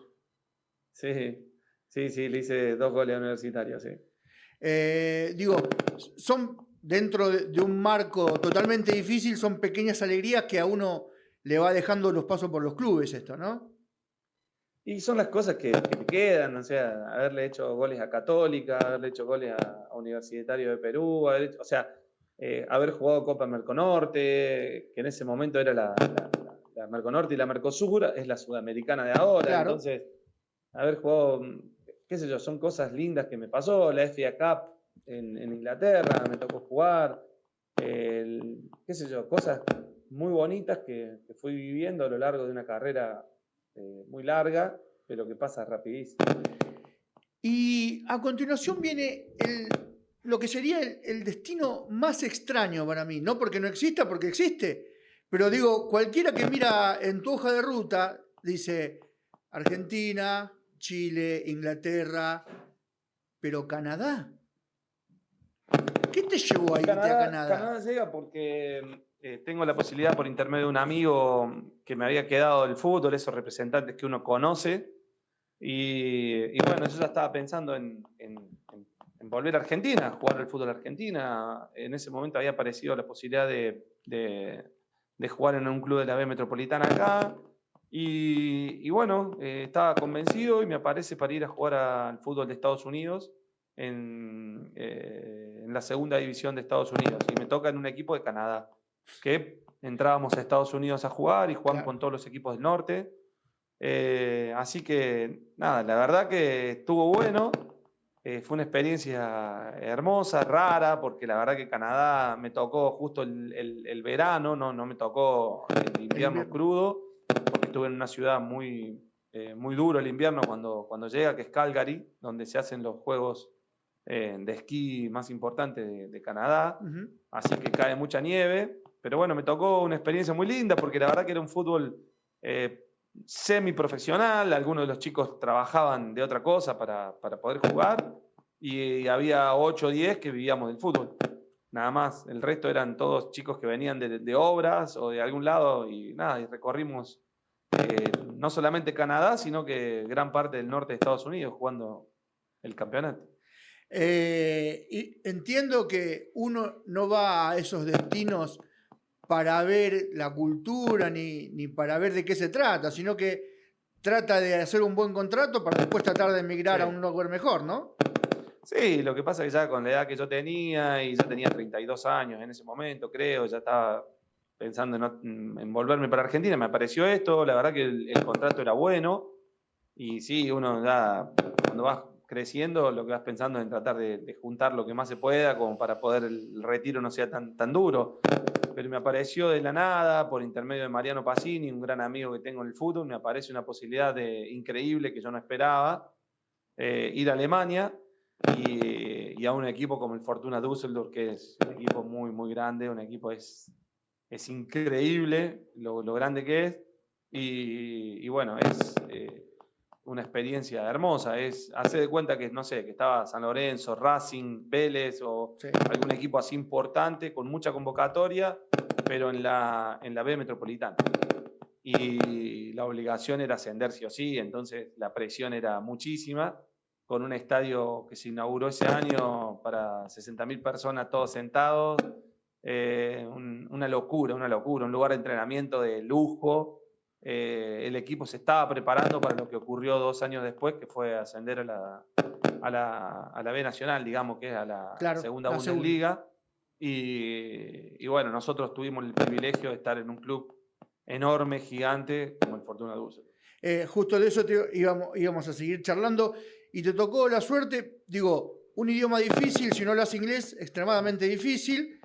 C: Sí, le hice 2 goles a Universitario, sí.
B: Digo, son dentro de un marco totalmente difícil, son pequeñas alegrías que a uno le va dejando los pasos por los clubes, esto, ¿no?
C: Y son las cosas que te quedan, o sea, haberle hecho goles a Católica, haberle hecho goles a Universitario de Perú, haber jugado Copa Merconorte, que en ese momento era la Merconorte y la Mercosur, es la sudamericana de ahora,
B: Claro.
C: Entonces, haber jugado, qué sé yo, son cosas lindas que me pasó, la FA Cup en Inglaterra, me tocó jugar, qué sé yo, cosas muy bonitas que fui viviendo a lo largo de una carrera muy larga, pero que pasa rapidísimo.
B: Y a continuación viene lo que sería el destino más extraño para mí, no porque no exista, porque existe, pero digo, cualquiera que mira en tu hoja de ruta dice Argentina, Chile, Inglaterra, pero Canadá. ¿Qué te llevó a irte a Canadá?
C: Canadá llega porque tengo la posibilidad por intermedio de un amigo que me había quedado del fútbol, esos representantes que uno conoce, y bueno, yo ya estaba pensando en volver a Argentina, a jugar al fútbol Argentina. En ese momento había aparecido la posibilidad de jugar en un club de la B Metropolitana acá, y bueno, estaba convencido y me aparece para ir a jugar al fútbol de Estados Unidos, en la segunda división de Estados Unidos, y me toca en un equipo de Canadá, que entrábamos a Estados Unidos a jugar y jugamos con todos los equipos del norte. Así que nada, la verdad que estuvo bueno. Fue una experiencia hermosa, rara, porque la verdad que Canadá me tocó justo el verano, no me tocó el invierno crudo, porque estuve en una ciudad muy duro el invierno cuando llega, que es Calgary, donde se hacen los juegos de esquí más importantes de Canadá. Así que cae mucha nieve, pero bueno, me tocó una experiencia muy linda, porque la verdad que era un fútbol semiprofesional, algunos de los chicos trabajaban de otra cosa para poder jugar, y había 8 o 10 que vivíamos del fútbol, nada más. El resto eran todos chicos que venían de obras o de algún lado, y nada, y recorrimos no solamente Canadá, sino que gran parte del norte de Estados Unidos jugando el campeonato.
B: Y entiendo que uno no va a esos destinos para ver la cultura ni para ver de qué se trata, sino que trata de hacer un buen contrato para después tratar de emigrar a un lugar mejor, ¿no?
C: Sí, lo que pasa es que ya con la edad que yo tenía, y ya tenía 32 años en ese momento, creo, ya estaba pensando en volverme para Argentina, me apareció esto, la verdad que el contrato era bueno, y sí, uno ya cuando vas creciendo, lo que vas pensando es en tratar de juntar lo que más se pueda, como para poder el retiro no sea tan duro. Pero me apareció de la nada, por intermedio de Mariano Pacini, un gran amigo que tengo en el fútbol, me aparece una posibilidad increíble que yo no esperaba, ir a Alemania y a un equipo como el Fortuna Düsseldorf, que es un equipo muy grande, un equipo es increíble lo grande que es, y bueno, es una experiencia hermosa. Hacer de cuenta que, no sé, que estaba San Lorenzo, Racing, Vélez o algún equipo así importante, con mucha convocatoria, pero en la B Metropolitana. Y la obligación era ascender sí o sí, entonces la presión era muchísima, con un estadio que se inauguró ese año para 60.000 personas, todos sentados, una locura, un lugar de entrenamiento de lujo. El equipo se estaba preparando para lo que ocurrió 2 años después, que fue ascender a la B Nacional, digamos, que es a la segunda Bundesliga. Y bueno, nosotros tuvimos el privilegio de estar en un club enorme, gigante, como el Fortuna Düsseldorf.
B: Justo de eso íbamos a seguir charlando, y te tocó la suerte, digo, un idioma difícil, si no hablas inglés, extremadamente difícil,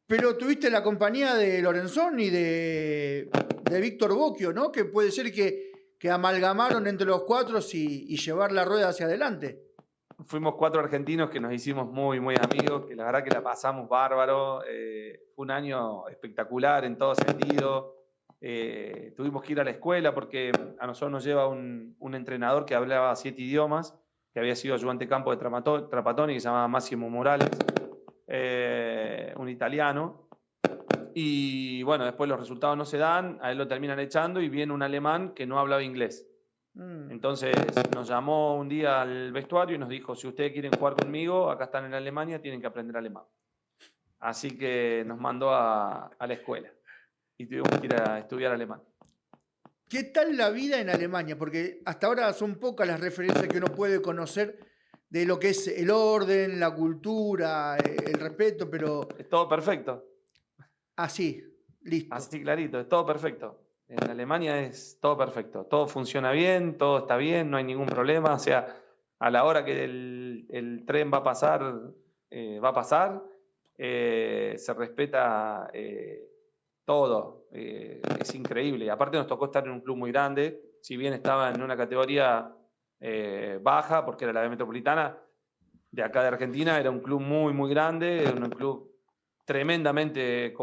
B: pero tuviste la compañía de Lorenzón y de Víctor Bocchio, ¿no? Que puede ser que amalgamaron entre los cuatro y llevar la rueda hacia adelante.
C: Fuimos 4 argentinos que nos hicimos muy amigos, que la verdad que la pasamos bárbaro. Fue un año espectacular en todo sentido. Tuvimos que ir a la escuela porque a nosotros nos lleva un entrenador que hablaba 7 idiomas, que había sido ayudante campo de Trapattoni, que se llamaba Massimo Morales, un italiano. Y bueno, después los resultados no se dan, a él lo terminan echando y viene un alemán que no hablaba inglés. Entonces nos llamó un día al vestuario y nos dijo: si ustedes quieren jugar conmigo, acá están en Alemania, tienen que aprender alemán. Así que nos mandó a la escuela y tuvimos que ir a estudiar alemán.
B: ¿Qué tal la vida en Alemania? Porque hasta ahora son pocas las referencias que uno puede conocer de lo que es el orden, la cultura, el respeto, pero
C: Es todo perfecto.
B: así, listo.
C: Así clarito, es todo perfecto. En Alemania es todo perfecto, todo funciona bien, todo está bien, no hay ningún problema. O sea, a la hora que el tren va a pasar, va a pasar. Se respeta todo. Es increíble. Aparte nos tocó estar en un club muy grande, si bien estaba en una categoría baja, porque era la B Metropolitana, de acá de Argentina, era un club muy, muy grande, era un club tremendamente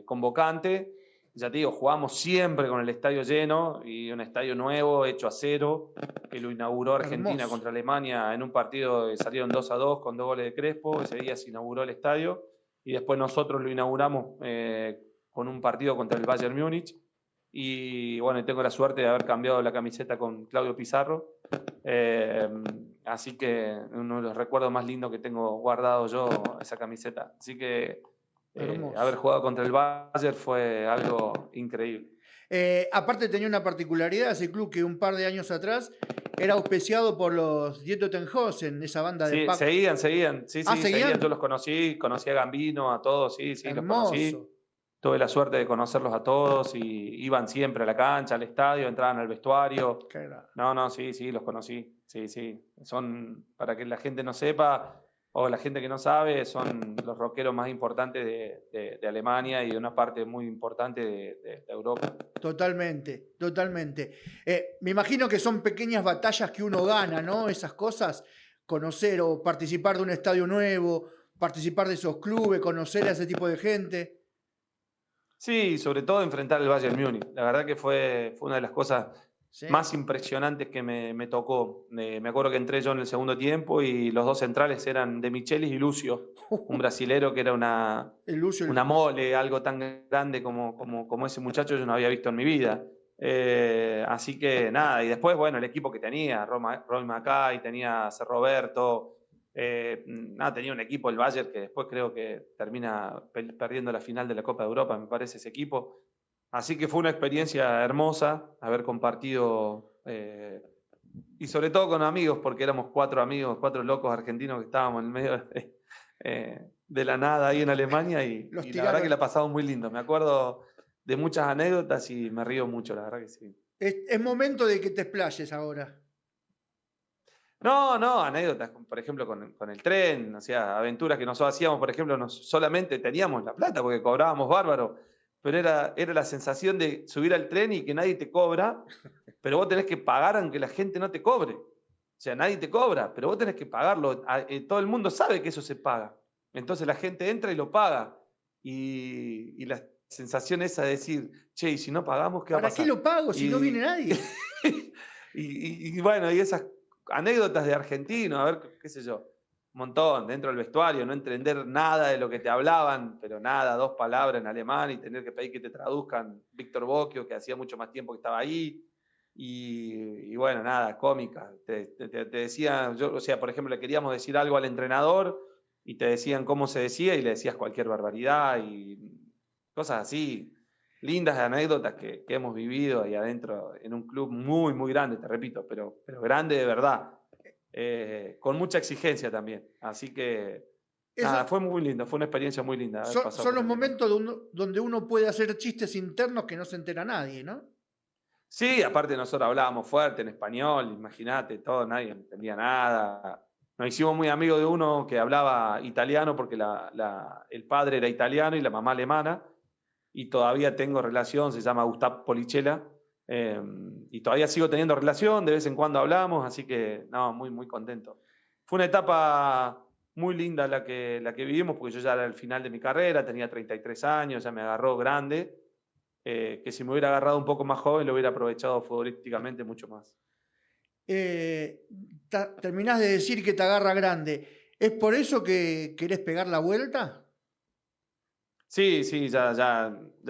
C: convocante. Ya te digo, jugamos siempre con el estadio lleno y un estadio nuevo, hecho a cero, que lo inauguró Argentina
B: Hermoso.
C: contra Alemania en un partido que salieron 2-2 con 2 goles de Crespo. Ese día se inauguró el estadio y después nosotros lo inauguramos con un partido contra el Bayern Múnich. Y bueno, tengo la suerte de haber cambiado la camiseta con Claudio Pizarro. Así que uno de los recuerdos más lindos que tengo guardado yo, esa camiseta. Así que haber jugado contra el Bayern fue algo increíble.
B: Aparte tenía una particularidad ese club que un par de años atrás era auspiciado por los Die Totenhausen, esa banda de punk.
C: Seguían. Sí,
B: ¿seguían?
C: seguían. Yo los conocí a Gambino, a todos, sí,
B: Hermoso.
C: los conocí. Tuve la suerte de conocerlos a todos y iban siempre a la cancha, al estadio, entraban al vestuario. No, sí, los conocí. Sí. Son, para que la gente no sepa, o la gente que no sabe, son los rockeros más importantes de Alemania y de una parte muy importante de Europa.
B: Totalmente. Me imagino que son pequeñas batallas que uno gana, ¿no? Esas cosas, conocer o participar de un estadio nuevo, participar de esos clubes, conocer a ese tipo de gente.
C: Sí, sobre todo enfrentar al Bayern Múnich. La verdad que fue una de las cosas más impresionantes que me tocó. Me acuerdo que entré yo en el segundo tiempo y los dos centrales eran De Michelis y Lucio, un brasilero que era una mole, algo tan grande como ese muchacho yo no había visto en mi vida. Así que nada, y después, bueno, el equipo que tenía, Roy Mackay, tenía a C. Roberto, tenía un equipo, el Bayern, que después creo que termina perdiendo la final de la Copa de Europa, me parece, ese equipo. Así que fue una experiencia hermosa haber compartido, y sobre todo con amigos, porque éramos 4 amigos, 4 locos argentinos que estábamos en medio de la nada ahí en Alemania y la verdad que la pasamos muy lindo. Me acuerdo de muchas anécdotas y me río mucho, la verdad que sí.
B: Es momento de que te explayes ahora.
C: No, anécdotas, por ejemplo, con el tren, o sea, aventuras que nosotros hacíamos, por ejemplo, solamente teníamos la plata porque cobrábamos bárbaro, pero era la sensación de subir al tren y que nadie te cobra, pero vos tenés que pagar aunque la gente no te cobre. O sea, nadie te cobra, pero vos tenés que pagarlo. Todo el mundo sabe que eso se paga. Entonces la gente entra y lo paga. Y la sensación esa de decir, che, y si no pagamos, ¿qué va a pasar?
B: ¿Para qué lo pago si no viene nadie?
C: y bueno, y esas anécdotas de argentino, a ver, qué sé yo, un montón, dentro del vestuario, no entender nada de lo que te hablaban, pero nada, 2 palabras en alemán y tener que pedir que te traduzcan Víctor Bocchio, que hacía mucho más tiempo que estaba ahí, y bueno, nada, cómica. Te decían, o sea, por ejemplo, le queríamos decir algo al entrenador y te decían cómo se decía y le decías cualquier barbaridad y cosas así. Lindas anécdotas que hemos vivido ahí adentro en un club muy, muy grande, te repito, pero grande de verdad, con mucha exigencia también. Así que nada, fue muy lindo, fue una experiencia muy linda.
B: Son los momentos donde uno puede hacer chistes internos que no se entera nadie, ¿no?
C: Sí, aparte nosotros hablábamos fuerte en español, imagínate, todo, nadie entendía nada. Nos hicimos muy amigos de uno que hablaba italiano porque el padre era italiano y la mamá alemana. Y todavía tengo relación, se llama Gustavo Polichela, y todavía sigo teniendo relación, de vez en cuando hablamos, así que no, muy, muy contento. Fue una etapa muy linda la que vivimos, porque yo ya era al final de mi carrera, tenía 33 años, ya me agarró grande, que si me hubiera agarrado un poco más joven lo hubiera aprovechado futbolísticamente mucho más.
B: Terminás de decir que te agarra grande, ¿es por eso que querés pegar la vuelta?
C: Sí, ya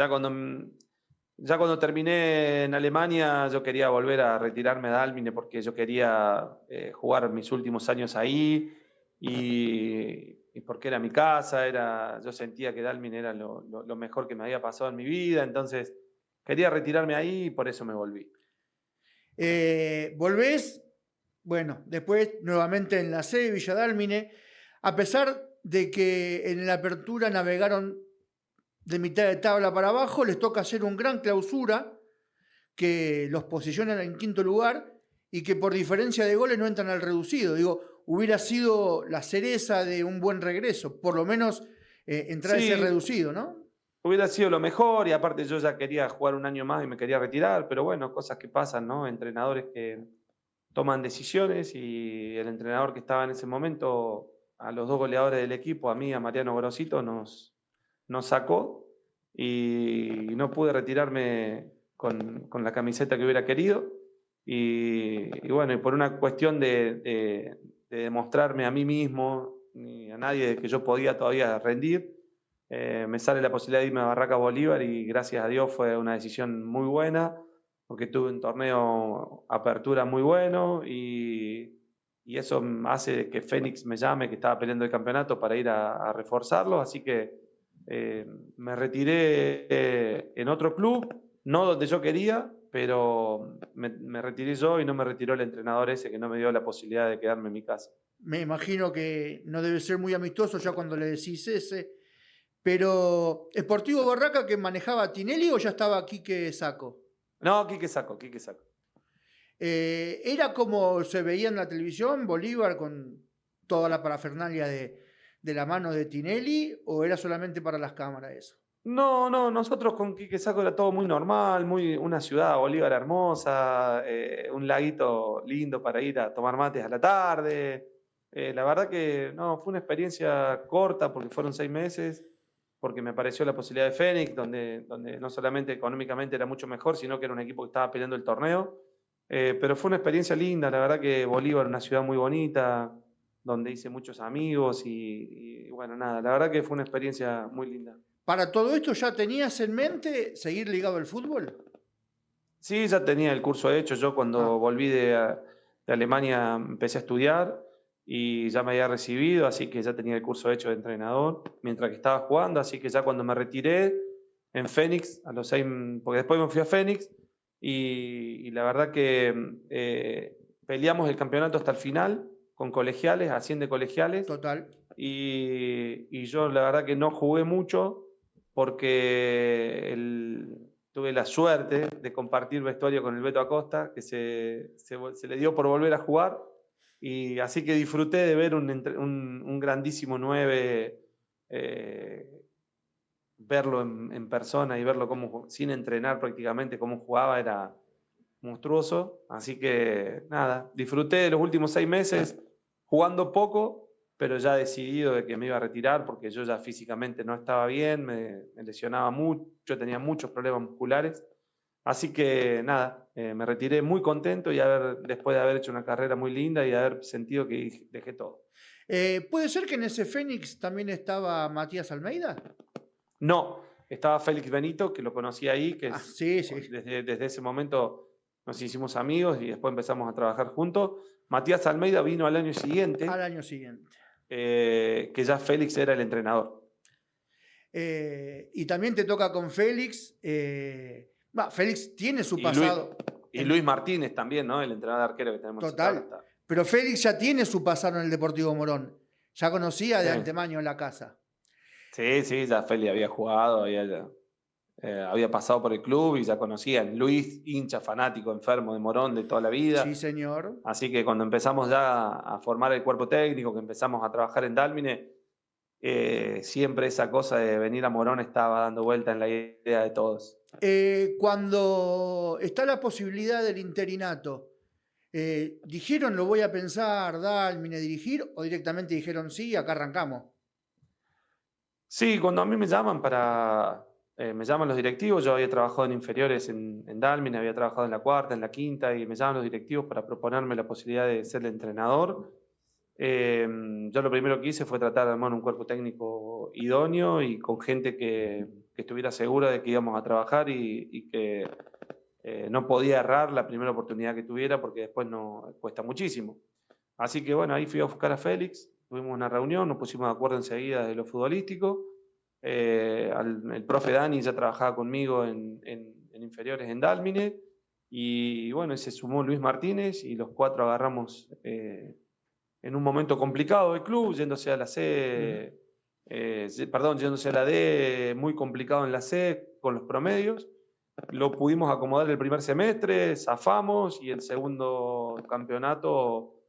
C: cuando terminé en Alemania yo quería volver a retirarme de Dálmine porque yo quería jugar mis últimos años ahí y porque era mi casa, yo sentía que Dálmine era lo mejor que me había pasado en mi vida, entonces quería retirarme ahí y por eso me volví.
B: Volvés, bueno, después nuevamente en la C, Villa Dálmine, a pesar de que en la apertura navegaron de mitad de tabla para abajo, les toca hacer un gran clausura que los posicionan en quinto lugar y que por diferencia de goles no entran al reducido. Digo, hubiera sido la cereza de un buen regreso, por lo menos entrar a ese reducido, ¿no?
C: Hubiera sido lo mejor y aparte yo ya quería jugar un año más y me quería retirar, pero bueno, cosas que pasan, ¿no? Entrenadores que toman decisiones y el entrenador que estaba en ese momento, a los 2 goleadores del equipo, a mí y a Mariano Grosito, nos sacó y no pude retirarme con la camiseta que hubiera querido y bueno, y por una cuestión de demostrarme a mí mismo ni a nadie de que yo podía todavía rendir, me sale la posibilidad de irme a Barraca Bolívar y gracias a Dios fue una decisión muy buena porque tuve un torneo apertura muy bueno y eso hace que Fénix me llame, que estaba peleando el campeonato para ir a reforzarlo, así que me retiré en otro club, no donde yo quería, pero me retiré yo y no me retiró el entrenador ese que no me dio la posibilidad de quedarme en mi casa.
B: Me imagino que no debe ser muy amistoso ya cuando le decís ese. Pero, ¿Sportivo Barraca que manejaba Tinelli o ya estaba Quique Sacco?
C: No, Quique Sacco.
B: ¿Era como se veía en la televisión, Bolívar con toda la parafernalia de la mano de Tinelli, o era solamente para las cámaras eso?
C: No, nosotros con Quique Sacco era todo muy normal, una ciudad, Bolívar hermosa, un laguito lindo para ir a tomar mates a la tarde. La verdad que no, fue una experiencia corta porque fueron 6 meses, porque me apareció la posibilidad de Fénix, donde no solamente económicamente era mucho mejor, sino que era un equipo que estaba peleando el torneo. Pero fue una experiencia linda, la verdad que Bolívar, una ciudad muy bonita, donde hice muchos amigos y bueno, nada, la verdad que fue una experiencia muy linda.
B: ¿Para todo esto ya tenías en mente seguir ligado al fútbol?
C: Sí, ya tenía el curso hecho. Yo cuando volví de Alemania empecé a estudiar y ya me había recibido, así que ya tenía el curso hecho de entrenador mientras que estaba jugando, así que ya cuando me retiré en Fénix, a los 6, porque después me fui a Fénix y la verdad que peleamos el campeonato hasta el final con colegiales, asciende colegiales.
B: Total.
C: Y yo la verdad que no jugué mucho porque tuve la suerte de compartir vestuario con el Beto Acosta, que se le dio por volver a jugar, y así que disfruté de ver un grandísimo 9, verlo en persona y verlo sin entrenar prácticamente cómo jugaba, era monstruoso, así que nada, disfruté de los últimos 6 meses jugando poco, pero ya decidido de que me iba a retirar porque yo ya físicamente no estaba bien, me lesionaba mucho, tenía muchos problemas musculares. Así que nada, me retiré muy contento y después de haber hecho una carrera muy linda y de haber sentido que dejé todo.
B: ¿Puede ser que en ese Fénix también estaba Matías Almeida?
C: No, estaba Félix Benito, que lo conocí ahí, que
B: sí.
C: Desde ese momento nos hicimos amigos y después empezamos a trabajar juntos. Matías Almeida vino al año siguiente. Que ya Félix era el entrenador.
B: Y también te toca con Félix. Félix tiene su pasado.
C: Y Luis Martínez también, ¿no? El entrenador de arquero que tenemos.
B: Total. Pero Félix ya tiene su pasado en el Deportivo Morón. Ya conocía de antemano la casa.
C: Sí, ya Félix había jugado, había pasado por el club y ya conocían. Luis, hincha, fanático, enfermo de Morón de toda la vida.
B: Sí, señor.
C: Así que cuando empezamos ya a formar el cuerpo técnico, que empezamos a trabajar en Dálmine, siempre esa cosa de venir a Morón estaba dando vuelta en la idea de todos.
B: Cuando está la posibilidad del interinato, ¿dijeron lo voy a pensar, Dálmine, dirigir? ¿O directamente dijeron sí, acá arrancamos?
C: Sí, cuando a mí me llaman me llaman los directivos, yo había trabajado en inferiores en Dálmine, había trabajado en la cuarta, en la quinta, y me llaman los directivos para proponerme la posibilidad de ser el entrenador. Yo lo primero que hice fue tratar de armar un cuerpo técnico idóneo y con gente que estuviera segura de que íbamos a trabajar y que no podía errar la primera oportunidad que tuviera porque después cuesta muchísimo. Así que bueno, ahí fui a buscar a Félix, tuvimos una reunión, nos pusimos de acuerdo enseguida de lo futbolístico. El profe Dani ya trabajaba conmigo en inferiores en Dálmine, y bueno, se sumó Luis Martínez y los 4 agarramos en un momento complicado del club, yéndose a la C, yéndose a la D, muy complicado en la C con los promedios. Lo pudimos acomodar el primer semestre, zafamos, y el segundo campeonato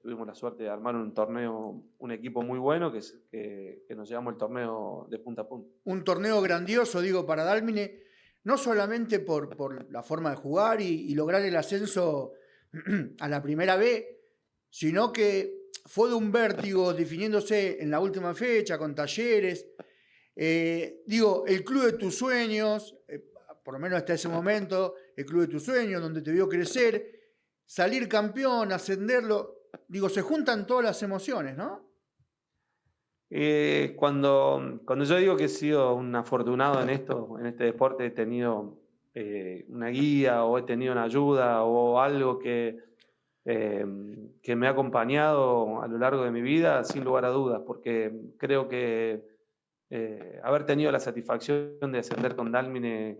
C: tuvimos la suerte de armar un torneo, un equipo muy bueno que nos llevamos el torneo de punta a punta.
B: Un torneo grandioso, digo, para Dálmine, no solamente por la forma de jugar y lograr el ascenso a la primera B, sino que fue de un vértigo definiéndose en la última fecha con Talleres. Digo, el club de tus sueños, por lo menos hasta ese momento, el club de tus sueños, donde te vio crecer, salir campeón, ascenderlo, digo, se juntan todas las emociones, ¿no?
C: Cuando yo digo que he sido un afortunado en este deporte, he tenido una guía o he tenido una ayuda o algo que me ha acompañado a lo largo de mi vida, sin lugar a dudas, porque creo que haber tenido la satisfacción de ascender con Dálmine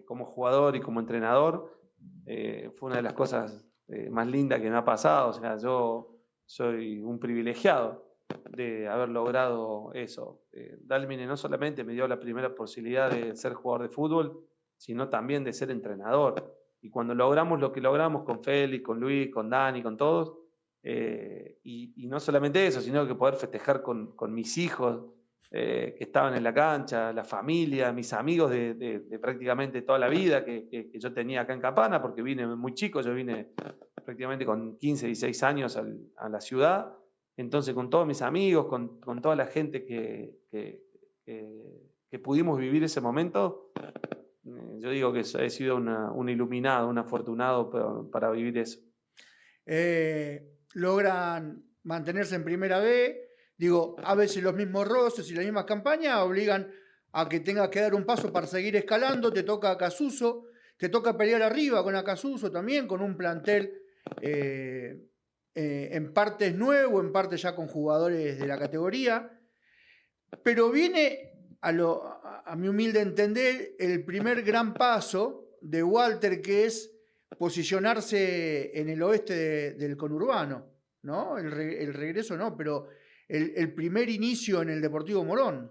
C: como jugador y como entrenador fue una de las cosas más lindas que me ha pasado. O sea, yo soy un privilegiado de haber logrado eso. Dálmine no solamente me dio la primera posibilidad de ser jugador de fútbol, sino también de ser entrenador. Y cuando logramos lo que logramos con Félix, con Luis, con Dani, con todos, y no solamente eso, sino que poder festejar con mis hijos que estaban en la cancha, la familia, mis amigos de prácticamente toda la vida que yo tenía acá en Campana, porque vine muy chico, yo vine prácticamente con 15, 16 años a la ciudad. Entonces, con todos mis amigos, con toda la gente que pudimos vivir ese momento, yo digo que he sido un iluminado, un afortunado para vivir eso.
B: Logran mantenerse en primera B. Digo, a veces los mismos roces y las mismas campañas obligan a que tengas que dar un paso para seguir escalando. Te toca Acasuso, te toca pelear arriba con Acasuso también, con un plantel en parte es nuevo, en parte ya con jugadores de la categoría. Pero viene, a mi humilde entender, el primer gran paso de Walter, que es posicionarse en el oeste del conurbano, ¿no? El regreso no, pero el primer inicio en el Deportivo Morón.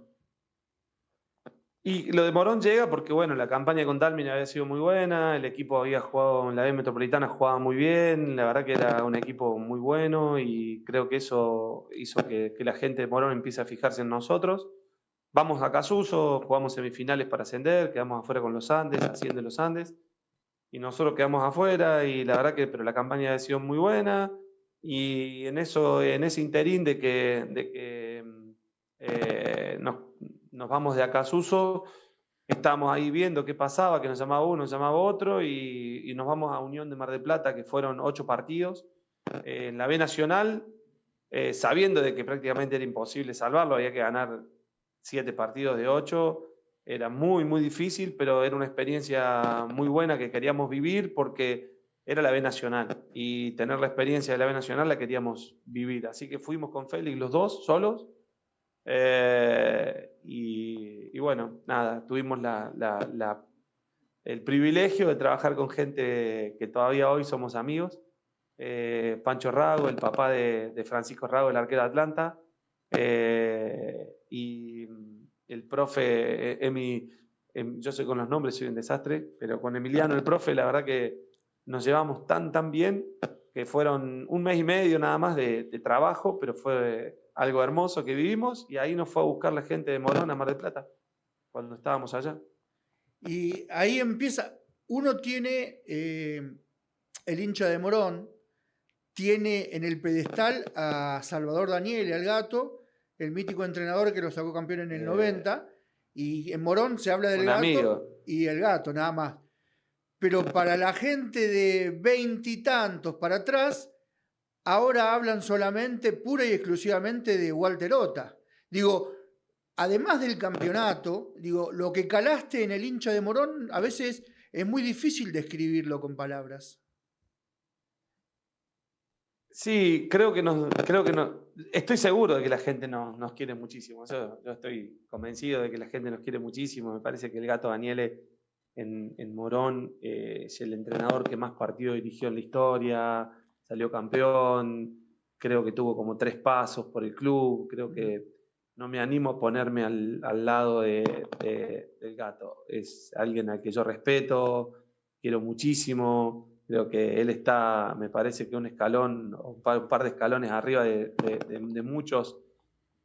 C: Y lo de Morón llega porque, bueno, la campaña con Dálmine había sido muy buena, el equipo había jugado en la B Metropolitana, jugaba muy bien, la verdad que era un equipo muy bueno, y creo que eso hizo que la gente de Morón empiece a fijarse en nosotros. Vamos a Acasuso, jugamos semifinales para ascender, quedamos afuera con los Andes, asciende los Andes, y nosotros quedamos afuera, y la verdad pero la campaña había sido muy buena, y en ese interín de que nos vamos de Acasuso, estábamos ahí viendo qué pasaba, que nos llamaba uno, nos llamaba otro, y nos vamos a Unión de Mar del Plata, que fueron 8 partidos en la B Nacional, sabiendo de que prácticamente era imposible salvarlo, había que ganar 7 partidos de 8, era muy, muy difícil, pero era una experiencia muy buena que queríamos vivir porque era la B Nacional, y tener la experiencia de la B Nacional la queríamos vivir. Así que fuimos con Félix los dos, solos, y bueno, nada, tuvimos el privilegio de trabajar con gente que todavía hoy somos amigos. Pancho Rago, el papá de Francisco Rago, el arquero de Atlanta, y el profe yo soy con los nombres, soy un desastre, pero con Emiliano, el profe, la verdad que nos llevamos tan bien, que fueron 1 mes y medio nada más de trabajo, pero fue algo hermoso que vivimos, y ahí nos fue a buscar la gente de Morón a Mar del Plata, cuando estábamos allá.
B: Y ahí empieza, uno tiene el hincha de Morón, tiene en el pedestal a Salvador Daniele, al Gato, el mítico entrenador que lo sacó campeón en el 90, y en Morón se habla del Gato amigo. Y el Gato, nada más. Pero para la gente de 20 y tantos para atrás, ahora hablan solamente, pura y exclusivamente de Walter Ota. Digo, además del campeonato, digo, lo que calaste en el hincha de Morón a veces es muy difícil describirlo con palabras.
C: Sí, creo que no. Estoy seguro de que la gente nos quiere muchísimo. Yo estoy convencido de que la gente nos quiere muchísimo. Me parece que el Gato Daniele en Morón es el entrenador que más partidos dirigió en la historia, salió campeón, creo que tuvo como 3 pasos por el club, creo que no me animo a ponerme al lado del Gato. Es alguien al que yo respeto, quiero muchísimo, creo que él está, me parece que un escalón, o un par de escalones arriba de muchos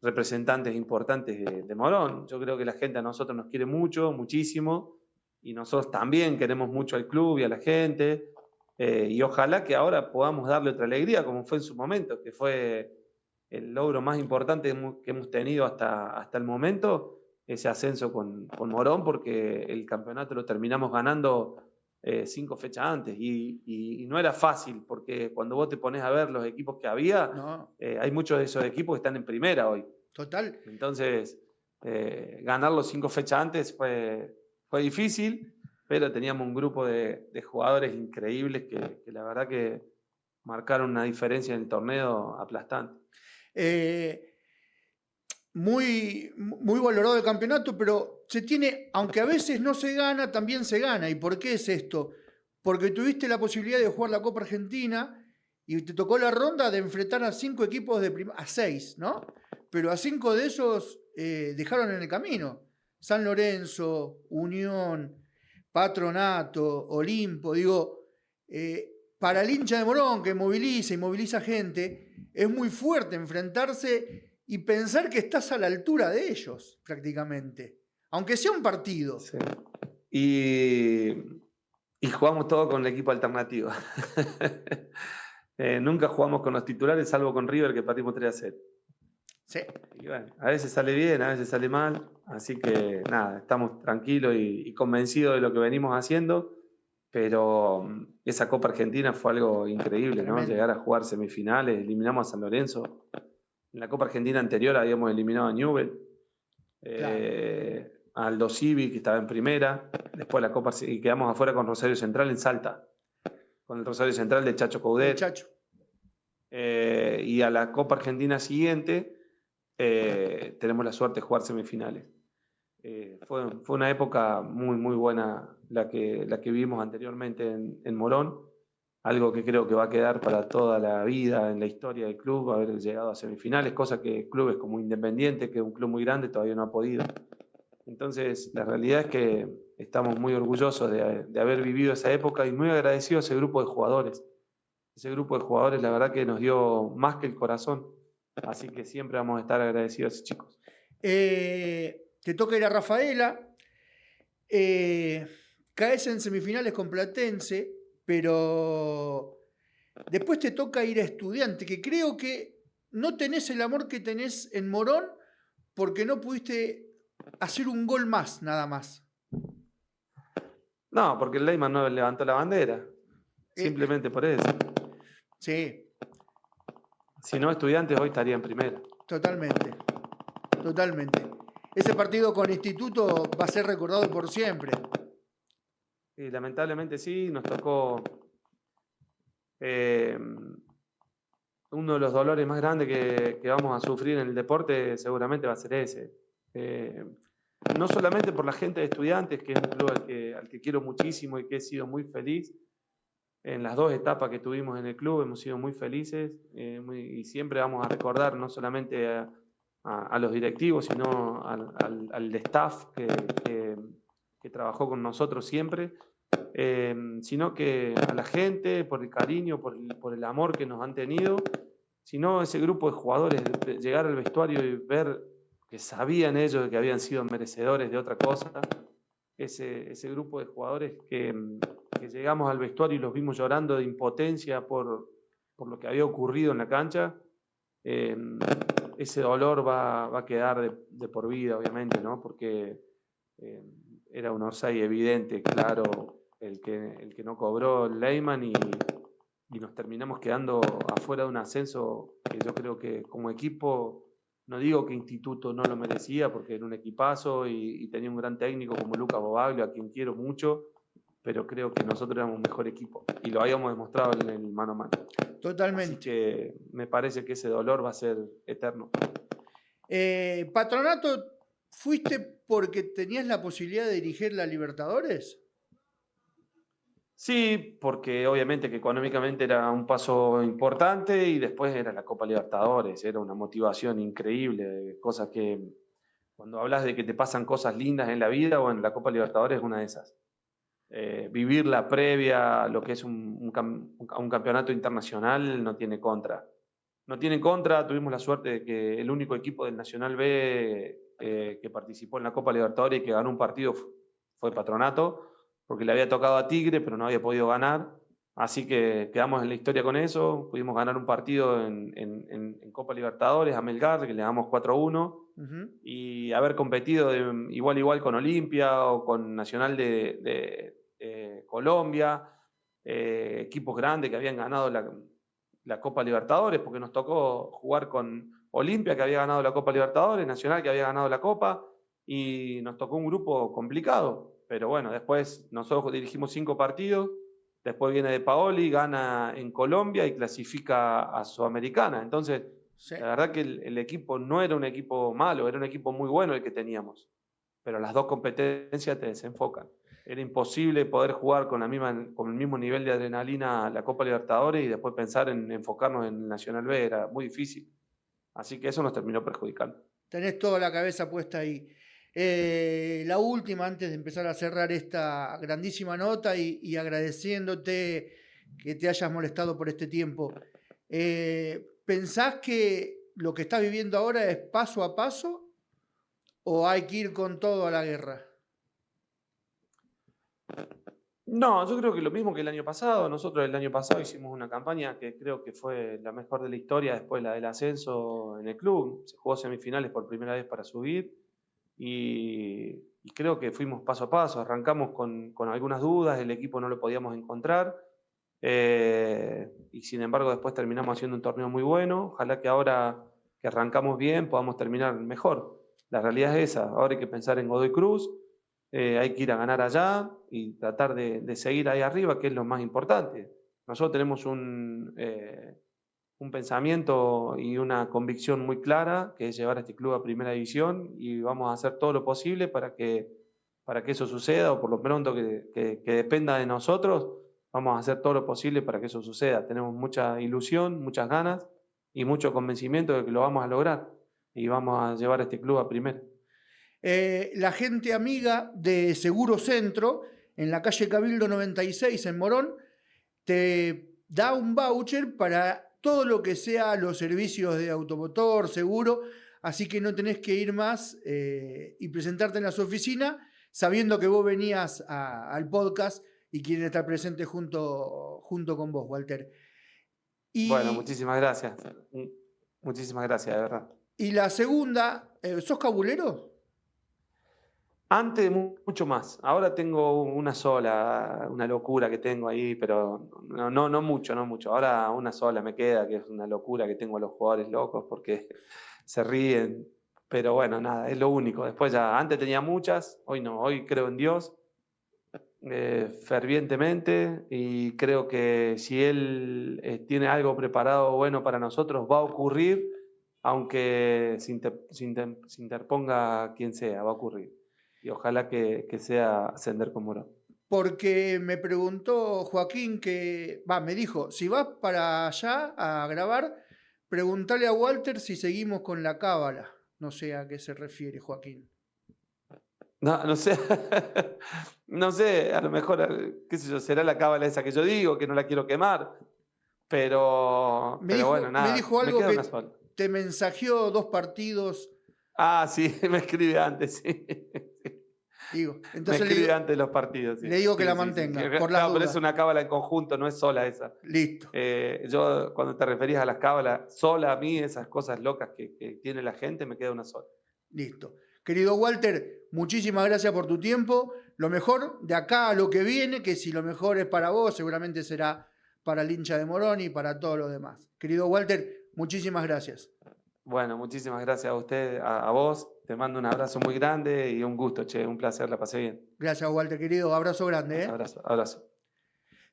C: representantes importantes de Morón. Yo creo que la gente a nosotros nos quiere mucho, muchísimo, y nosotros también queremos mucho al club y a la gente, y ojalá que ahora podamos darle otra alegría, como fue en su momento, que fue el logro más importante que hemos tenido hasta el momento, ese ascenso con Morón, porque el campeonato lo terminamos ganando 5 fechas antes, y no era fácil, porque cuando vos te pones a ver los equipos que había,
B: No,
C: hay muchos de esos equipos que están en primera hoy.
B: total.
C: Entonces, ganar los 5 fechas antes fue difícil, pero teníamos un grupo de jugadores increíbles que la verdad que marcaron una diferencia en el torneo aplastante.
B: Muy valorado el campeonato, pero se tiene, aunque a veces no se gana, también se gana. ¿Y por qué es esto? Porque tuviste la posibilidad de jugar la Copa Argentina y te tocó la ronda de enfrentar a 5 equipos a 6, ¿no? Pero a 5 de ellos dejaron en el camino. San Lorenzo, Unión, Patronato, Olimpo. Digo, para el hincha de Morón, que moviliza gente, es muy fuerte enfrentarse y pensar que estás a la altura de ellos, prácticamente. Aunque sea un partido.
C: Sí. Y jugamos todo con el equipo alternativo. Nunca jugamos con los titulares, salvo con River, que partimos 3-0.
B: Sí.
C: Y bueno, a veces sale bien, a veces sale mal. Así que nada, estamos tranquilos y convencidos de lo que venimos haciendo. Pero esa Copa Argentina fue algo increíble, ¿no? Llegar a jugar semifinales, eliminamos a San Lorenzo. En la Copa Argentina anterior habíamos eliminado a Newell, Aldo Civi, que estaba en primera, después la Copa, y quedamos afuera con Rosario Central en Salta, con el Rosario Central de Chacho Coudet.
B: Chacho.
C: Y a la Copa Argentina siguiente tenemos la suerte de jugar semifinales. Fue una época muy, muy buena la que vivimos anteriormente en Morón. Algo que creo que va a quedar para toda la vida en la historia del club, haber llegado a semifinales, cosa que clubes como Independiente, que es un club muy grande, todavía no ha podido. Entonces, la realidad es que estamos muy orgullosos de haber vivido esa época y muy agradecidos a ese grupo de jugadores. Ese grupo de jugadores, la verdad que nos dio más que el corazón. Así que siempre vamos a estar agradecidos a esos chicos.
B: Te toca ir a Rafaela. Caes en semifinales con Platense, pero después te toca ir a Estudiante, que creo que no tenés el amor que tenés en Morón porque no pudiste hacer un gol más, nada más.
C: No, porque el Leyman no levantó la bandera. Simplemente por eso.
B: Sí.
C: Si no, Estudiantes hoy estaría en primera.
B: Totalmente. Ese partido con Instituto va a ser recordado por siempre.
C: Y lamentablemente sí, nos tocó uno de los dolores más grandes que vamos a sufrir en el deporte, seguramente va a ser ese. No solamente por la gente de Estudiantes, que es un club al que quiero muchísimo y que he sido muy feliz. En las 2 etapas que tuvimos en el club hemos sido muy felices y siempre vamos a recordar no solamente a los directivos, sino al staff que trabajó con nosotros siempre, sino que a la gente, por el cariño, por el amor que nos han tenido, sino ese grupo de jugadores, de llegar al vestuario y ver que sabían ellos de que habían sido merecedores de otra cosa, ese grupo de jugadores que llegamos al vestuario y los vimos llorando de impotencia por lo que había ocurrido en la cancha, ese dolor va a quedar de por vida, obviamente, ¿no? Porque era un offside evidente, claro, el que no cobró el Leyman y nos terminamos quedando afuera de un ascenso que yo creo que como equipo, no digo que Instituto no lo merecía porque era un equipazo y tenía un gran técnico como Lucas Bobaglio, a quien quiero mucho, pero creo que nosotros éramos un mejor equipo y lo habíamos demostrado en el mano a mano.
B: Totalmente.
C: Así que me parece que ese dolor va a ser eterno.
B: Patronato, ¿fuiste porque tenías la posibilidad de dirigir la Libertadores?
D: Sí, porque obviamente que económicamente era un paso importante y después era la Copa Libertadores, era una motivación increíble, cosas que cuando hablas de que te pasan cosas lindas en la vida, bueno, la Copa Libertadores es una de esas. Vivir la previa a lo que es un campeonato internacional no tiene contra. No tiene contra, tuvimos la suerte de que el único equipo del Nacional B que participó en la Copa Libertadores y que ganó un partido fue Patronato, porque le había tocado a Tigre, pero no había podido ganar. Así que quedamos en la historia con eso. Pudimos ganar un partido en Copa Libertadores a Melgar, que le damos 4-1, y haber competido de igual a igual con Olimpia o con Nacional de Colombia, equipos grandes que habían ganado la Copa Libertadores, porque nos tocó jugar con Olimpia, que había ganado la Copa Libertadores, Nacional, que había ganado la Copa, y nos tocó un grupo complicado. Pero bueno, después nosotros dirigimos 5 partidos, después viene De Paoli, gana en Colombia y clasifica a Sudamericana. Entonces, sí, la verdad que el equipo no era un equipo malo, era un equipo muy bueno el que teníamos. Pero las dos competencias te desenfocan. Era imposible poder jugar con el mismo nivel de adrenalina la Copa Libertadores y después pensar en enfocarnos en el Nacional B, era muy difícil. Así que eso nos terminó perjudicando.
B: Tenés toda la cabeza puesta ahí. La última, antes de empezar a cerrar esta grandísima nota y agradeciéndote que te hayas molestado por este tiempo, ¿pensás que lo que estás viviendo ahora es paso a paso o hay que ir con todo a la guerra?
D: No, yo creo que lo mismo que el año pasado. Nosotros el año pasado hicimos una campaña que creo que fue la mejor de la historia después la del ascenso en el club. Se jugó semifinales por primera vez para subir y creo que fuimos paso a paso. Arrancamos con algunas dudas, el equipo no lo podíamos encontrar y sin embargo después terminamos haciendo un torneo muy bueno. Ojalá que ahora que arrancamos bien podamos terminar mejor. La realidad es esa. Ahora hay que pensar en Godoy Cruz. Hay que ir a ganar allá y tratar de seguir ahí arriba, que es lo más importante. Nosotros tenemos un pensamiento y una convicción muy clara, que es llevar a este club a primera división, y vamos a hacer todo lo posible para que eso suceda, o por lo pronto que dependa de nosotros, vamos a hacer todo lo posible para que eso suceda. Tenemos mucha ilusión, muchas ganas y mucho convencimiento de que lo vamos a lograr, y vamos a llevar a este club a primera.
B: La gente amiga de Seguro Centro, en la calle Cabildo 96 en Morón, te da un voucher para todo lo que sea los servicios de automotor, seguro, así que no tenés que ir más y presentarte en su oficina sabiendo que vos venías al podcast y quieren estar presentes junto con vos, Walter.
D: Bueno, muchísimas gracias. Muchísimas gracias, de verdad.
B: Y la segunda, ¿sos cabulero?
D: Antes mucho más. Ahora tengo una sola, una locura que tengo ahí, pero no mucho. Ahora una sola me queda, que es una locura que tengo a los jugadores locos porque se ríen. Pero bueno, nada, es lo único. Después ya, antes tenía muchas, hoy no. Hoy creo en Dios fervientemente y creo que si Él tiene algo preparado bueno para nosotros, va a ocurrir, aunque se interponga quien sea, va a ocurrir. Y ojalá que sea ascender con Morón.
B: Porque me preguntó Joaquín me dijo, si vas para allá a grabar, preguntale a Walter si seguimos con la cábala. No sé a qué se refiere Joaquín.
D: No sé, no sé, a lo mejor, qué sé yo, será la cábala esa que yo digo, que no la quiero quemar, pero bueno, nada.
B: Me dijo algo que te mensajeó 2 partidos.
D: Ah, sí, me escribe antes, sí.
B: Digo, entonces
D: me escribe antes de los partidos. Sí.
B: Le digo que la mantenga, sí. Por la duda.
D: Pero es una cábala en conjunto, no es sola esa.
B: Listo.
D: Yo, cuando te referías a las cábalas, sola a mí, esas cosas locas que tiene la gente, me queda una sola.
B: Listo. Querido Walter, muchísimas gracias por tu tiempo. Lo mejor de acá a lo que viene, que si lo mejor es para vos, seguramente será para el hincha de Morón y para todos los demás. Querido Walter, muchísimas gracias.
D: Bueno, muchísimas gracias a usted, a vos. Te mando un abrazo muy grande y un gusto, un placer, la pasé bien.
B: Gracias, Walter, querido. Abrazo grande.
D: Abrazo.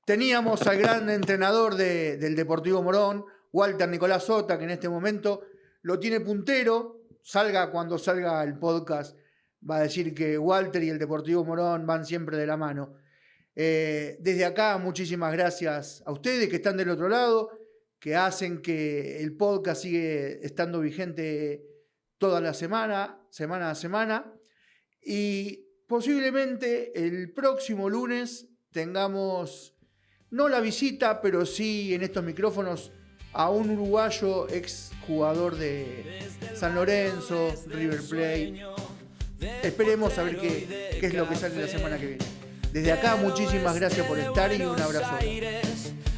B: Teníamos al gran entrenador del Deportivo Morón, Walter Nicolás Sota, que en este momento lo tiene puntero. Cuando salga el podcast, va a decir que Walter y el Deportivo Morón van siempre de la mano. Desde acá, muchísimas gracias a ustedes que están del otro lado, que hacen que el podcast sigue estando vigente toda la semana a semana. Y posiblemente el próximo lunes tengamos, no la visita, pero sí en estos micrófonos, a un uruguayo ex jugador de San Lorenzo, River Plate. Esperemos a ver qué es lo que sale la semana que viene. Desde acá, muchísimas gracias por estar y un abrazo.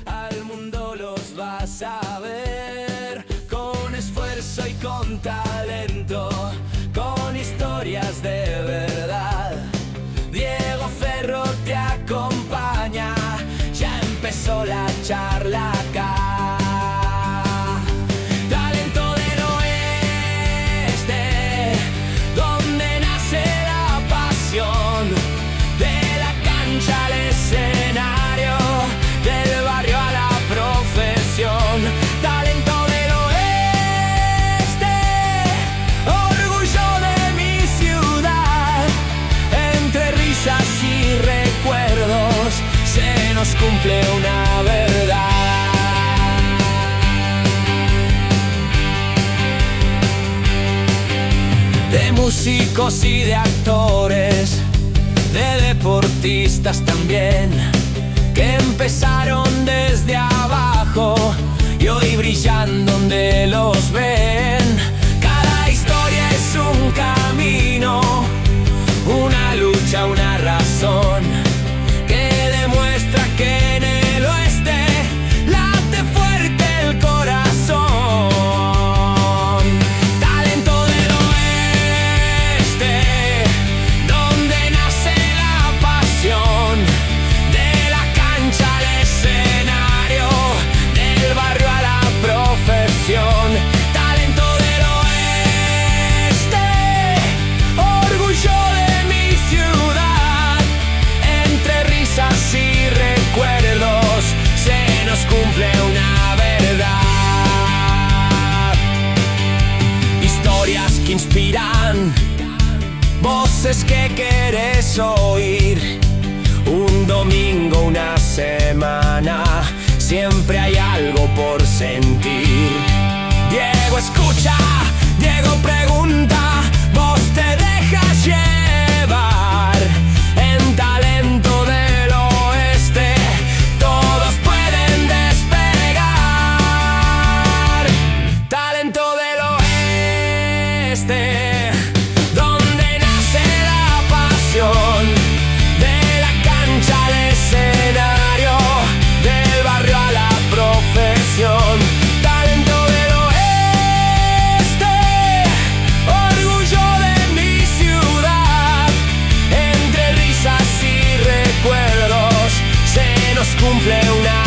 E: Al mundo los vas a ver con esfuerzo y con talento, con historias de verdad. Diego Ferro te acompaña, ya empezó la charla acá. Talento del oeste, donde nace la pasión, de la cancha al escenario, del barrio a la profesión. Talento del oeste, orgullo de mi ciudad. Entre risas y recuerdos se nos cumple una verdad. De músicos y de actores, de deportistas también, que empezaron desde abajo y hoy brillan donde los ven. Cada historia es un camino, una lucha, una razón, que demuestra que en el oeste late fuerte el corazón. Talento del oeste, donde nace la pasión, de la cancha al escenario, del barrio a la profesión. Talento del oeste, orgullo de mi ciudad. Entre risas y recuerdos se nos cumple una verdad. Historias que inspiran, voces que quieres oír. Un domingo, una semana, siempre hay algo por sentir. Diego escucha, Diego pregunta, vos te dejas llevar. En talento del oeste, todos pueden despegar. Talento del oeste, donde nace la pasión, de la cancha al escenario, del barrio a la profesión. Talento del oeste, orgullo de mi ciudad. Entre risas y recuerdos se nos cumple una